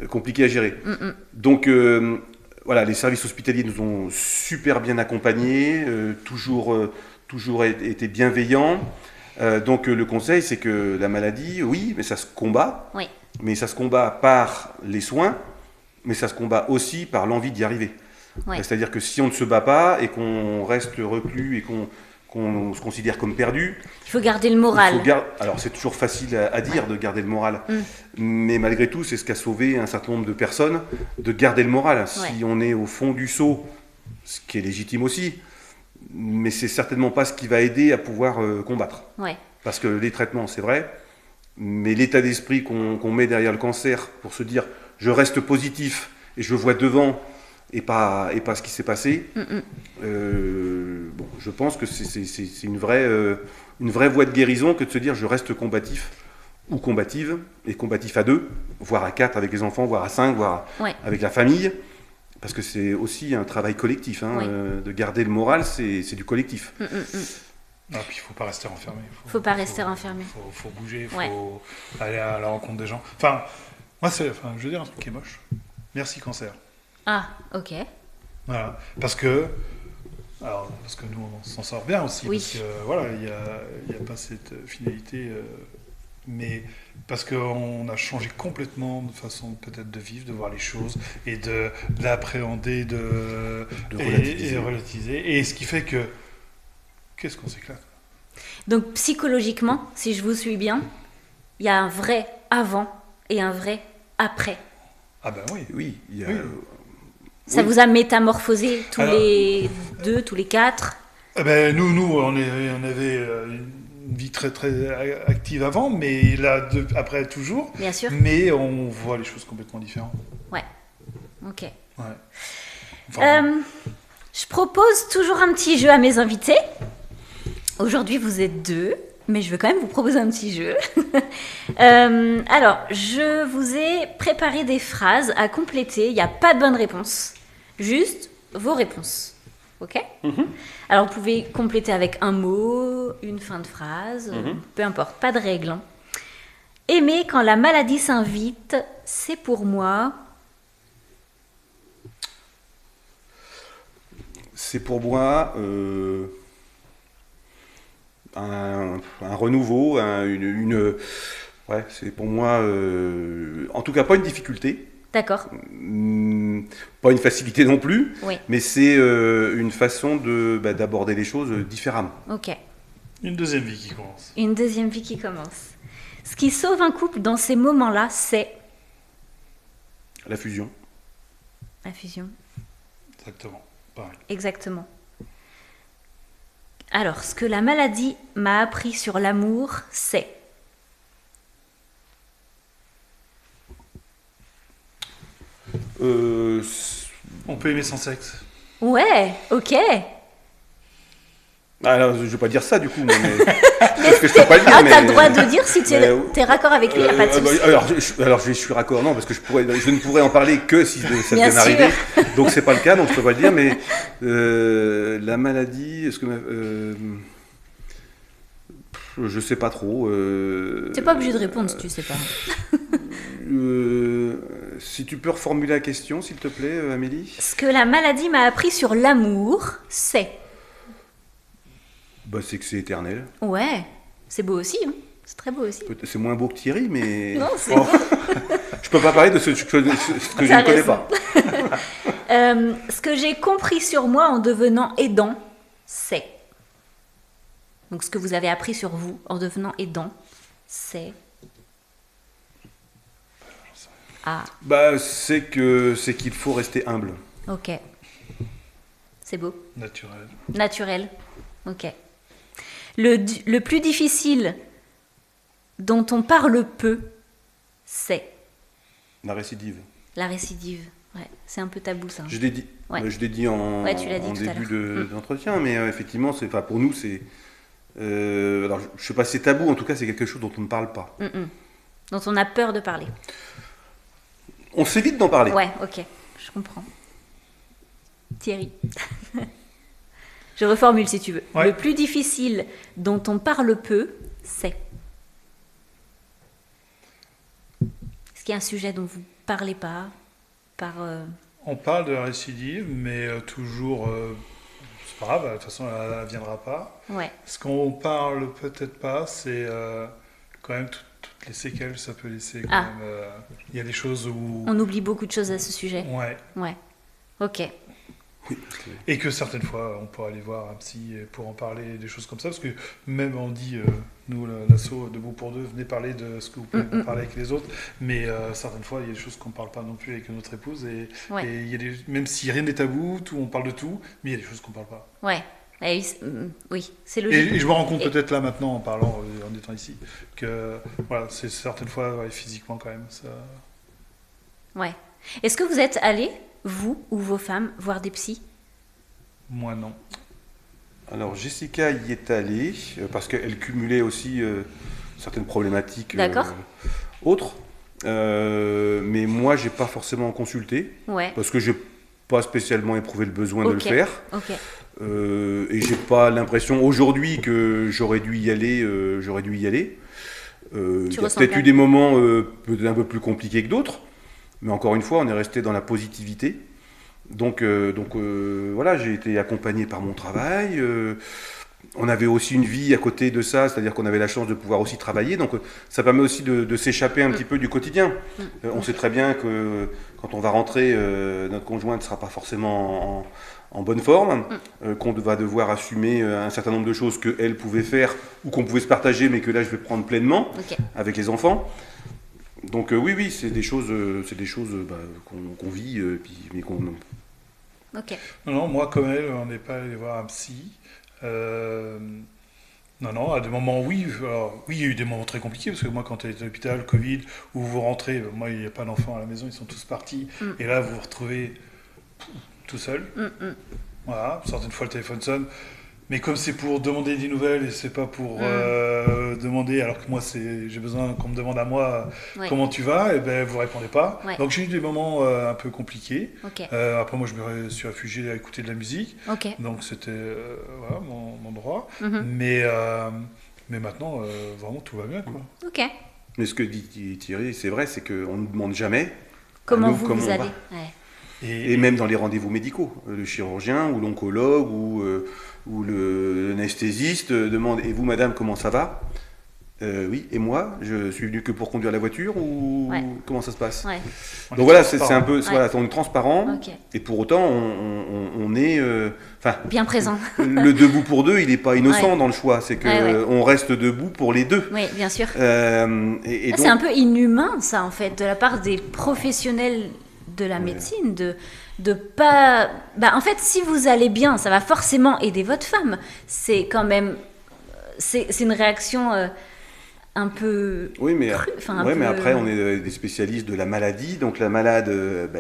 compliqué à gérer. Donc voilà, les services hospitaliers nous ont super bien accompagnés, toujours été bienveillants. Donc le conseil, c'est que la maladie, oui, mais ça se combat. Oui. Mais ça se combat par les soins, mais ça se combat aussi par l'envie d'y arriver. Ouais. C'est-à-dire que si on ne se bat pas et qu'on reste reclus et qu'on se considère comme perdu, Il faut garder le moral. alors c'est toujours facile à dire de garder le moral, mais malgré tout c'est ce qui a sauvé un certain nombre de personnes, de garder le moral. Si on est au fond du seau, ce qui est légitime aussi, mais c'est certainement pas ce qui va aider à pouvoir combattre. Ouais. Parce que les traitements c'est vrai, mais l'état d'esprit qu'on met derrière le cancer pour se dire je reste positif et je vois devant et pas ce qui s'est passé, je pense que c'est une vraie voie de guérison que de se dire je reste combatif ou combative, et combatif à 2, voire à 4 avec les enfants, voire à 5, voire avec la famille, parce que c'est aussi un travail collectif, de garder le moral, c'est du collectif. Ah, puis il ne faut pas rester enfermé. Faut pas rester enfermé. Il faut bouger, il faut aller à la rencontre des gens. Enfin, moi, je veux dire un truc qui est moche. Merci cancer. Ah, ok. Voilà. Parce que Alors, parce que nous, on s'en sort bien aussi. Oui. Parce que, voilà, il y a pas cette finalité. Mais parce qu'on a changé complètement de façon peut-être de vivre, de voir les choses et de l'appréhender, et relativiser. Et ce qui fait que, qu'est-ce qu'on s'éclate. Donc psychologiquement, si je vous suis bien, il y a un vrai avant et un vrai après. Ah ben oui. Oui, il y a... Oui. Ça Oui. vous a métamorphosé tous Alors- les 2, tous les 4? Eh ben, nous on avait une vie très très active avant, mais là, après toujours. Bien sûr. Mais on voit les choses complètement différentes. Ouais. Ok. Ouais. Enfin, Je propose toujours un petit jeu à mes invités. Aujourd'hui, vous êtes 2, mais je veux quand même vous proposer un petit jeu. Alors, je vous ai préparé des phrases à compléter. Il n'y a pas de bonne réponse, juste vos réponses. Ok? Alors, vous pouvez compléter avec un mot, une fin de phrase, peu importe, pas de règle. Hein. Aimer quand la maladie s'invite, c'est pour moi. C'est pour moi un renouveau, ouais, c'est pour moi, en tout cas pas une difficulté, D'accord? pas une facilité non plus, Oui. mais c'est une façon d'aborder les choses différemment. Ok. une deuxième vie qui commence. Une deuxième vie qui commence. Ce qui sauve un couple dans ces moments-là, c'est La fusion. la fusion. Exactement. Pareil. Exactement. Alors, ce que la maladie m'a appris sur l'amour, c'est On peut aimer sans sexe. Ouais, ok. Alors, je vais pas dire ça du coup, moi, mais parce que je peux pas le dire. Ah, mais... t'as le droit de dire si tu mais, es raccord avec lui, y a pas de souci. alors, je suis raccord, non, parce que je ne pourrais en parler que si ça Bien devait m'arriver. sûr. Donc c'est pas le cas, donc je peux pas le dire. Mais la maladie, est-ce que je sais pas trop. T'es pas obligé de répondre si tu sais pas. Si tu peux reformuler la question, s'il te plaît, Amélie. Ce que la maladie m'a appris sur l'amour, c'est Bah, c'est que c'est éternel. Ouais, c'est beau aussi, hein. C'est très beau aussi. C'est moins beau que Thierry, mais Non, c'est Oh. beau. Je peux pas parler de ce que je T'as ne connais raison. pas. Ce que j'ai compris sur moi en devenant aidant, c'est. Donc, ce que vous avez appris sur vous en devenant aidant, c'est. Ah, Bah, c'est qu'il faut rester humble. ok. C'est beau. Naturel. Naturel. Ok. Le plus difficile dont on parle peu, c'est La récidive. la récidive. Ouais, c'est un peu tabou ça. Je l'ai dit. Ouais. Je l'ai dit en, Ouais, tu l'as dit en tout à début l'heure. d'entretien, mais effectivement, pour nous, c'est. Alors, je sais pas si c'est tabou, en tout cas, c'est quelque chose dont on ne parle pas. Dont on a peur de parler. On s'évite d'en parler. Ouais, ok, je comprends. Thierry. Je reformule si tu veux. Ouais. Le plus difficile dont on parle peu, c'est. Est-ce qu'il y a un sujet dont vous parlez pas On parle de la récidive, mais toujours. C'est pas grave, de toute façon, elle ne viendra pas. Ouais, Ce qu'on parle peut-être pas, c'est quand même toutes les séquelles que ça peut laisser. Quand Ah. même, il y a des choses où. on oublie beaucoup de choses à ce sujet. Ouais. Ouais, ok. Et que certaines fois, on pourrait aller voir un psy pour en parler, des choses comme ça, parce que même on dit, nous, l'asso Debout pour deux, venez parler de ce que vous pouvez pas parler avec les autres, mais certaines fois, il y a des choses qu'on ne parle pas non plus avec notre épouse, et Ouais. il y a même si rien n'est tabou, on parle de tout, mais il y a des choses qu'on ne parle pas. Ouais, oui, c'est logique. Et je me rends compte Et- peut-être là maintenant, en parlant, en étant ici, que voilà, c'est certaines fois, ouais, physiquement quand même, ça... Ouais. Est-ce que vous êtes allés, vous ou vos femmes, voir des psys? Moi non. Alors, Jessica y est allée, parce qu'elle cumulait aussi certaines problématiques D'accord. autres. Mais moi, j'ai pas forcément consulté, Ouais. parce que j'ai pas spécialement éprouvé le besoin de le Ok. faire. Ok. Et j'ai pas l'impression aujourd'hui que j'aurais dû y aller. Il y a ressens peut-être pas. eu des moments peut-être un peu plus compliqués que d'autres, mais encore une fois, on est resté dans la positivité. Voilà, j'ai été accompagné par mon travail. On avait aussi une vie à côté de ça, c'est-à-dire qu'on avait la chance de pouvoir aussi travailler. Donc ça permet aussi de s'échapper un petit peu du quotidien. On sait très bien que quand on va rentrer, notre conjointe ne sera pas forcément en bonne forme, qu'on va devoir assumer un certain nombre de choses qu'elle pouvait faire ou qu'on pouvait se partager, mais que là je vais prendre pleinement avec les enfants. Donc oui, c'est des choses qu'on vit, mais qu'on... Non, moi comme elle, on n'est pas allé voir un psy. Non, à des moments, oui. Alors, oui, il y a eu des moments très compliqués, parce que moi, quand elle était à l'hôpital, Covid, où vous rentrez, moi, il n'y a pas d'enfants à la maison, ils sont tous partis, et là, vous vous retrouvez tout seul. Voilà, certaines fois, le téléphone sonne. Mais comme c'est pour demander des nouvelles et c'est pas pour demander, alors que moi j'ai besoin qu'on me demande à moi comment tu vas, et ben vous répondez pas. Donc j'ai eu des moments un peu compliqués. Après moi je me suis réfugié à écouter de la musique. Donc c'était voilà, mon droit. Mais maintenant vraiment tout va bien quoi. Mais ce que dit Thierry, c'est vrai, c'est qu'on ne nous demande jamais comment vous allez. Et même dans les rendez-vous médicaux, le chirurgien ou l'oncologue ou l'anesthésiste demande « Et vous, madame, comment ça va ?» Oui, et moi, je suis venu que pour conduire la voiture ou comment ça se passe? Donc voilà, c'est un peu, voilà, on est transparent et pour autant, on est... bien présent. Le debout pour deux, il n'est pas innocent dans le choix, c'est qu'on reste debout pour les deux. Oui, bien sûr. Donc... C'est un peu inhumain, ça, en fait, de la part des professionnels de la médecine, de pas... en fait, si vous allez bien, ça va forcément aider votre femme. C'est quand même... C'est une réaction un peu... Oui, mais après, on est des spécialistes de la maladie. Donc la malade,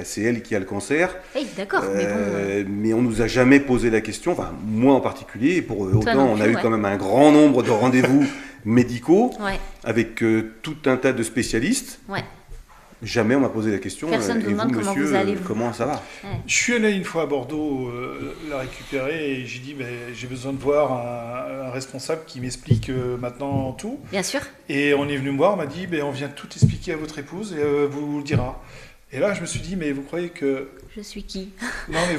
c'est elle qui a le cancer. Oui, d'accord. Mais on nous a jamais posé la question, enfin, moi en particulier, et pour autant, on a eu quand même un grand nombre de rendez-vous médicaux avec tout un tas de spécialistes. Jamais on m'a posé la question. Personne ne vous demande comment vous allez. Comment ça va? Je suis allé une fois à Bordeaux la récupérer et j'ai dit j'ai besoin de voir un responsable qui m'explique maintenant tout. Bien sûr. Et on est venu me voir, on m'a dit on vient tout expliquer à votre épouse et vous le dira. Et là je me suis dit mais vous croyez que... Je suis qui? Non mais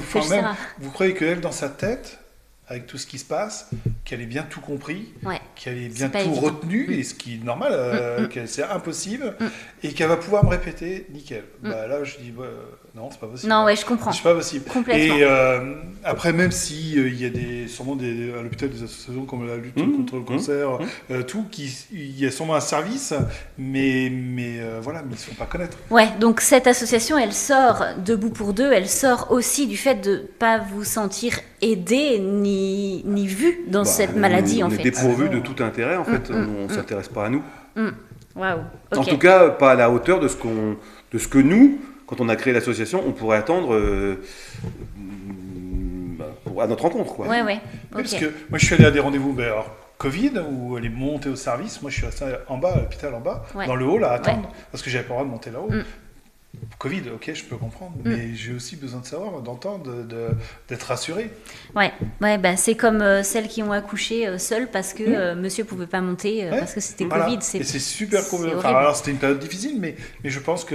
vous croyez qu'elle dans sa tête, avec tout ce qui se passe, qu'elle ait bien tout compris, qu'elle ait bien tout retenu, et ce qui est normal, que c'est impossible, et qu'elle va pouvoir me répéter nickel. Là, je dis, non, c'est pas possible. Non, je comprends. C'est pas possible. Complètement. Et après, même si il y a sûrement à l'hôpital des associations comme la lutte contre le cancer, il y a sûrement un service, mais voilà, mais ils ne se font pas connaître. Donc cette association, elle sort debout pour deux, elle sort aussi du fait de ne pas vous sentir aidé ni vu dans cette maladie, en fait. On est dépourvu de tout intérêt, en fait. On ne s'intéresse pas à nous. Waouh. En tout cas, pas à la hauteur de ce que nous, quand on a créé l'association, on pourrait attendre à notre rencontre, quoi. Parce que moi, je suis allé à des rendez-vous, Covid, où elle est montée au service. Moi, je suis resté en bas, à l'hôpital en bas, dans le hall, à attendre, parce que j'avais pas le droit de monter là-haut. Covid, ok, je peux comprendre, mais j'ai aussi besoin de savoir, d'entendre, d'être rassuré. C'est comme celles qui ont accouché seules parce que monsieur pouvait pas monter parce que c'était Covid. Et c'est super cool. Alors c'était une période difficile, mais je pense que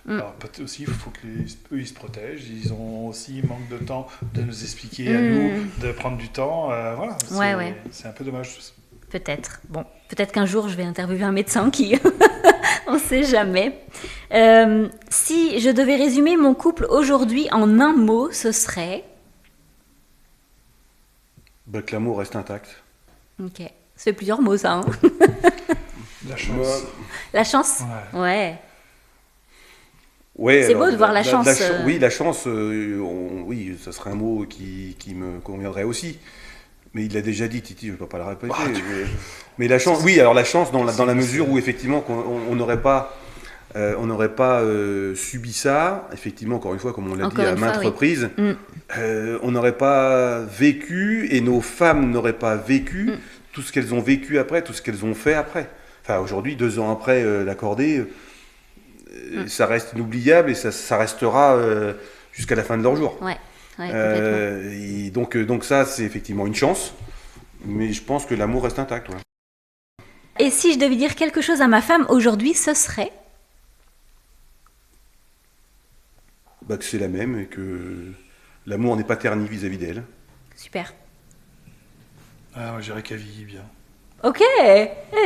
alors, aussi, il faut qu'eux ils se protègent. Ils ont aussi manque de temps de nous expliquer à nous, de prendre du temps. C'est un peu dommage tout ça. Peut-être. Peut-être qu'un jour je vais interviewer un médecin qui... On ne sait jamais. Si je devais résumer mon couple aujourd'hui en un mot, ce serait... Que l'amour reste intact. Ok. C'est plusieurs mots, ça. La chance. La chance. C'est beau de voir la chance. Oui, la chance, oui, ça serait un mot qui me conviendrait aussi. Mais il l'a déjà dit, Titi, je ne vais pas le répéter. Mais la chance, la chance dans la mesure où effectivement on n'aurait pas subi ça, effectivement, encore une fois, comme on l'a dit à maintes reprises, on n'aurait pas vécu et nos femmes n'auraient pas vécu tout ce qu'elles ont vécu après, tout ce qu'elles ont fait après. Enfin, aujourd'hui, 2 ans après l'accorder, ça reste inoubliable et ça restera jusqu'à la fin de leur jour. Et donc ça, c'est effectivement une chance, mais je pense que l'amour reste intact. Et si je devais dire quelque chose à ma femme aujourd'hui, ce serait que c'est la même et que l'amour n'est pas terni vis-à-vis d'elle. Super. Ah, moi, je dirais qu'elle vieillit bien. Ok,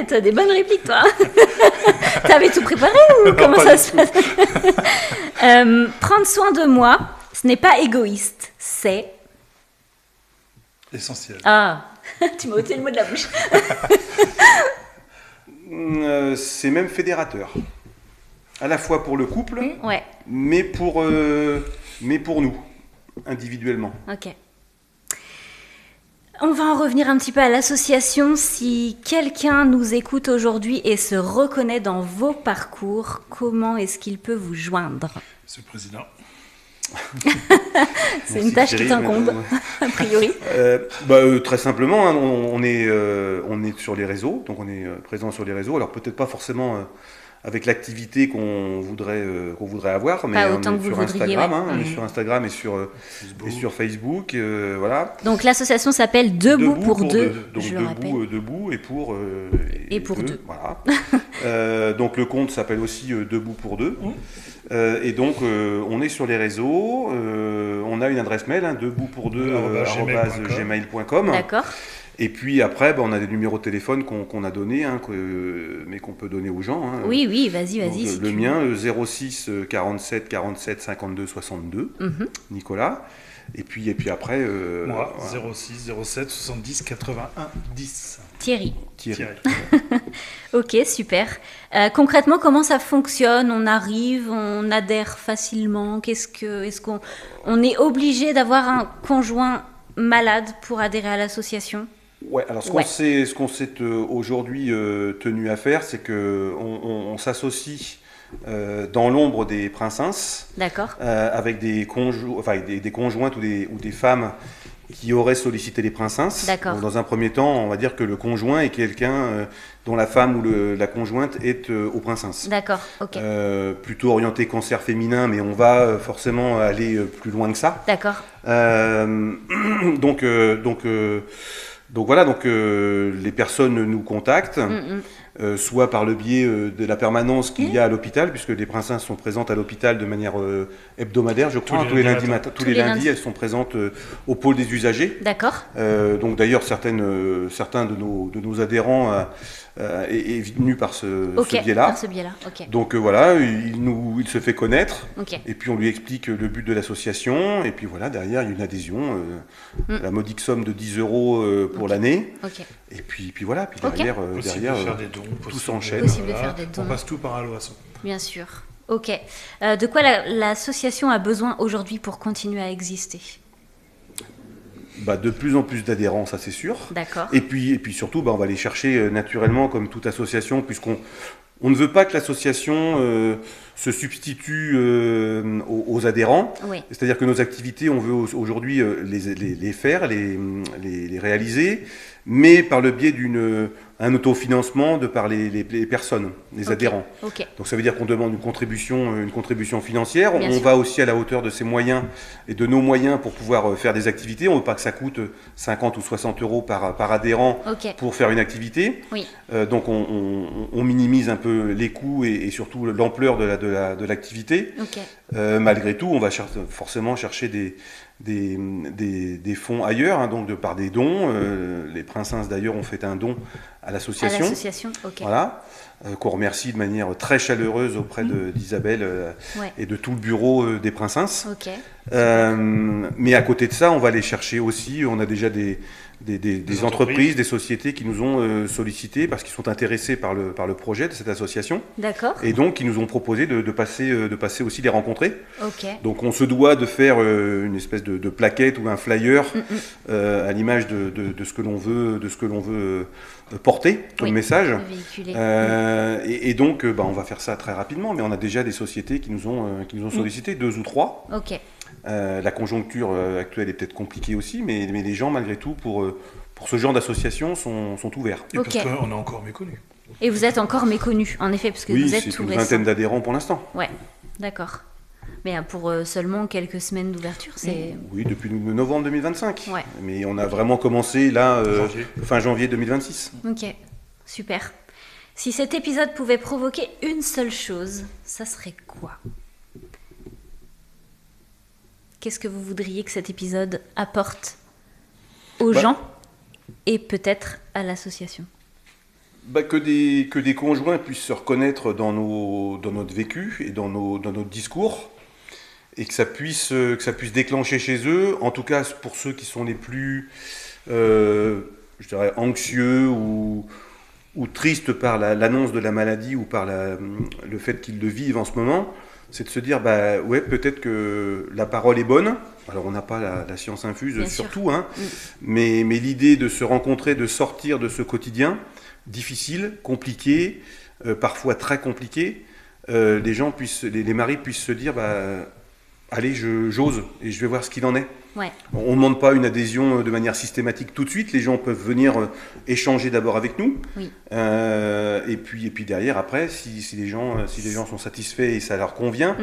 t'as des bonnes répliques, toi. T'avais tout préparé ou comment ça se passe? Prendre soin de moi, ce n'est pas égoïste, c'est... Essentiel. Ah, tu m'as ôté le mot de la bouche. C'est même fédérateur. À la fois pour le couple, Ouais, mais pour nous, individuellement. ok. On va en revenir un petit peu à l'association. Si quelqu'un nous écoute aujourd'hui et se reconnaît dans vos parcours, comment est-ce qu'il peut vous joindre? Monsieur le Président. C'est une tâche qui t'incombe, a priori. Très simplement, hein, on est sur les réseaux, donc on est présent sur les réseaux. Alors peut-être pas forcément avec l'activité qu'on voudrait avoir, mais Pas on autant est que vous sur le voudriez, Instagram, ouais. hein, on est sur Instagram et sur Facebook, voilà. Donc l'association s'appelle Debout pour deux, donc je le rappelle. debout et pour Et pour deux. Voilà. Donc le compte s'appelle aussi Debout pour deux. Et donc on est sur les réseaux, on a une adresse mail, hein, deboutpourdeux@gmail.com. D'accord. Et puis après, on a des numéros de téléphone qu'on a donnés, hein, mais qu'on peut donner aux gens. Hein. Oui, vas-y. Donc, Si le mien, 06 47 47 52 62, Nicolas. Et puis après... Moi, voilà. 06 07 70 81 10. Thierry. Thierry. Ok, super. Concrètement, comment ça fonctionne? On arrive, on adhère facilement. Est-ce qu'on est obligé d'avoir un conjoint malade pour adhérer à l'association? Ouais, alors ce qu'on s'est aujourd'hui tenu à faire, c'est qu'on s'associe dans l'ombre des princesses, D'accord. avec des conjointes ou des femmes qui auraient sollicité les princesses. D'accord. Donc, dans un premier temps, on va dire que le conjoint est quelqu'un dont la femme ou la conjointe est aux princesses. D'accord, ok. Plutôt orienté cancer féminin, mais on va forcément aller plus loin que ça. D'accord. Donc voilà, les personnes nous contactent, soit par le biais de la permanence qu'il y a à l'hôpital, puisque les princesses sont présentes à l'hôpital de manière hebdomadaire, je crois, tous les lundis matin. Tous les lundis, elles sont présentes au pôle des usagers. D'accord. Donc d'ailleurs, certains de nos adhérents est venu par ce biais-là. Par ce biais-là, ok. Donc voilà, il se fait connaître, Ok. et puis on lui explique le but de l'association, et puis voilà, derrière il y a une adhésion, la modique somme de 10 € pour l'année, Ok. et puis voilà, puis derrière, Possible de faire des dons. tout s'enchaîne. Possible de faire des dons. On passe tout par un loisson. Bien sûr. Ok. De quoi l'association a besoin aujourd'hui pour continuer à exister? De plus en plus d'adhérents, ça c'est sûr. D'accord. Et puis surtout, on va les chercher naturellement comme toute association, puisqu'on ne veut pas que l'association se substitue aux adhérents. Oui. C'est-à-dire que nos activités, on veut aujourd'hui les faire, les réaliser, mais par le biais d'un autofinancement de par les personnes, les adhérents. Ok. Donc ça veut dire qu'on demande une contribution financière. Bien On sûr. va aussi à la hauteur de ses moyens et de nos moyens pour pouvoir faire des activités. On ne veut pas que ça coûte 50 ou 60 € par adhérent Ok. pour faire une activité. Oui. Donc on minimise un peu les coûts et surtout l'ampleur de l'activité. Ok. Malgré tout, on va forcément chercher des fonds ailleurs, hein, donc par des dons. Les princesses d'ailleurs ont fait un don à À l'association. l'association, ok. Voilà, qu'on remercie de manière très chaleureuse auprès d'Isabelle Ouais. et de tout le bureau des princesses. Ok. Mais à côté de ça, on va aller chercher aussi, on a déjà des entreprises, des sociétés qui nous ont sollicité parce qu'ils sont intéressés par le projet de cette association D'accord. et donc qui nous ont proposé de passer aussi les rencontrer. Ok. Donc on se doit de faire une espèce de plaquette ou un flyer à l'image de ce que l'on veut porter comme message. Véhiculé. Et donc on va faire ça très rapidement, mais on a déjà des sociétés qui nous ont sollicité, 2 ou 3. Ok. La conjoncture actuelle est peut-être compliquée aussi, mais les gens, malgré tout, pour ce genre d'association, sont ouverts. Et Ok. parce qu'on est encore méconnus. Et vous êtes encore méconnu, en effet, parce que Oui, vous êtes c'est tout une récent. vingtaine d'adhérents pour l'instant. Ouais, d'accord. Mais pour seulement quelques semaines d'ouverture, c'est... Oui, depuis novembre 2025. Ouais. Mais on a vraiment commencé là, Janvier. fin janvier 2026. Ok, super. Si cet épisode pouvait provoquer une seule chose, ça serait quoi? qu'est-ce que vous voudriez que cet épisode apporte aux gens et peut-être à l'association? Que des conjoints puissent se reconnaître dans notre vécu et dans notre discours, et que ça puisse déclencher chez eux, en tout cas pour ceux qui sont les plus, je dirais, anxieux ou tristes par l'annonce de la maladie ou par le fait qu'ils le vivent en ce moment, c'est de se dire, ouais, peut-être que la parole est bonne. Alors on n'a pas la science infuse, bien surtout, hein, mais l'idée de se rencontrer, de sortir de ce quotidien difficile, compliqué, parfois très compliqué, les maris puissent se dire, allez, j'ose et je vais voir ce qu'il en est. Ouais. On ne demande pas une adhésion de manière systématique tout de suite, les gens peuvent venir échanger d'abord avec nous, oui. Et puis derrière, après, si les gens sont satisfaits et ça leur convient,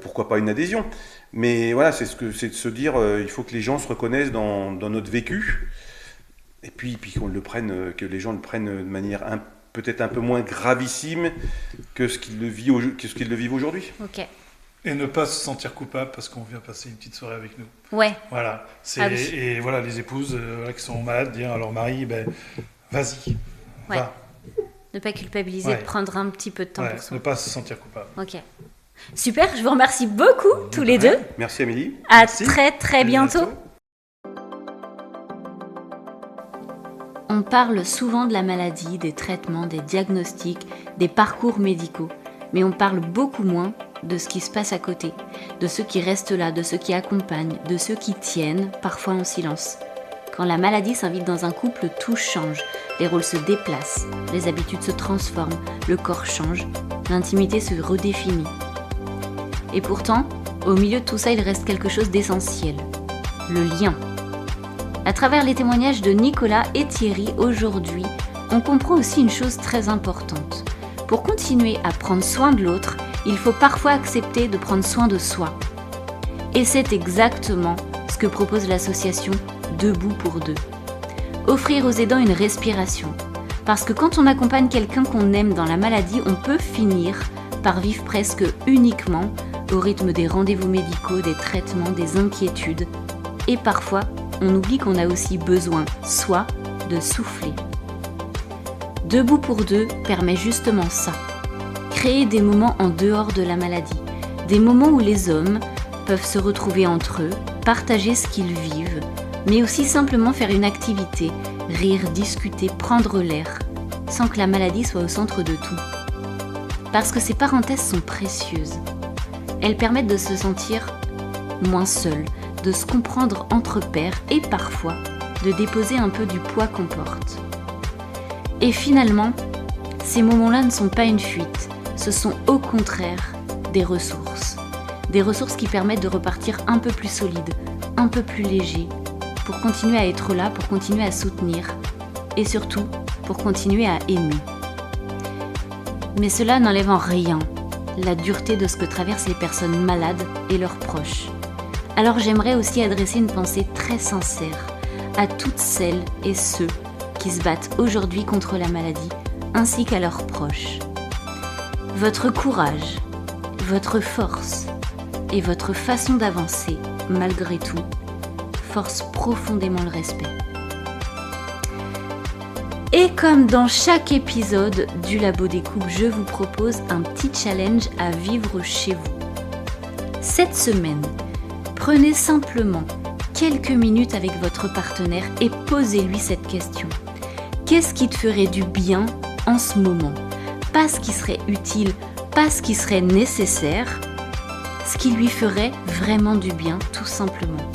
pourquoi pas une adhésion. Mais voilà, c'est de se dire, il faut que les gens se reconnaissent dans notre vécu, et puis que les gens le prennent de manière peut-être un peu moins gravissime que ce qu'ils le vivent aujourd'hui. Ok. Et ne pas se sentir coupable parce qu'on vient passer une petite soirée avec nous. Ouais. Voilà. Oui. Et voilà, les épouses qui sont malades, dire à leur mari, vas-y, va. Ne pas culpabiliser, prendre un petit peu de temps pour soi. Ne pas se sentir coupable. Ok. Super, je vous remercie beaucoup tous les deux. Merci Amélie. Merci. Très très bientôt. On parle souvent de la maladie, des traitements, des diagnostics, des parcours médicaux, mais on parle beaucoup moins de ce qui se passe à côté, de ceux qui restent là, de ceux qui accompagnent, de ceux qui tiennent, parfois en silence. Quand la maladie s'invite dans un couple, tout change, les rôles se déplacent, les habitudes se transforment, le corps change, l'intimité se redéfinit. Et pourtant, au milieu de tout ça, il reste quelque chose d'essentiel, le lien. À travers les témoignages de Nicolas et Thierry aujourd'hui, on comprend aussi une chose très importante. Pour continuer à prendre soin de l'autre, il faut parfois accepter de prendre soin de soi. Et c'est exactement ce que propose l'association Debout pour deux. Offrir aux aidants une respiration. Parce que quand on accompagne quelqu'un qu'on aime dans la maladie, on peut finir par vivre presque uniquement au rythme des rendez-vous médicaux, des traitements, des inquiétudes. Et parfois, on oublie qu'on a aussi besoin, soi, de souffler. Debout pour deux permet justement ça. Créer des moments en dehors de la maladie. Des moments où les hommes peuvent se retrouver entre eux, partager ce qu'ils vivent, mais aussi simplement faire une activité, rire, discuter, prendre l'air, sans que la maladie soit au centre de tout. Parce que ces parenthèses sont précieuses. Elles permettent de se sentir moins seul, de se comprendre entre pairs et parfois de déposer un peu du poids qu'on porte. Et finalement, ces moments-là ne sont pas une fuite, ce sont au contraire des ressources. Des ressources qui permettent de repartir un peu plus solide, un peu plus léger, pour continuer à être là, pour continuer à soutenir et surtout pour continuer à aimer. Mais cela n'enlève en rien la dureté de ce que traversent les personnes malades et leurs proches. Alors j'aimerais aussi adresser une pensée très sincère à toutes celles et ceux qui se battent aujourd'hui contre la maladie, ainsi qu'à leurs proches. Votre courage, votre force et votre façon d'avancer, malgré tout, forcent profondément le respect. Et comme dans chaque épisode du Labo des Couples, je vous propose un petit challenge à vivre chez vous. Cette semaine, prenez simplement quelques minutes avec votre partenaire et posez-lui cette question. Qu'est-ce qui te ferait du bien en ce moment ? Pas ce qui serait utile, pas ce qui serait nécessaire, ce qui lui ferait vraiment du bien, tout simplement.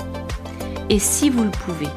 Et si vous le pouvez,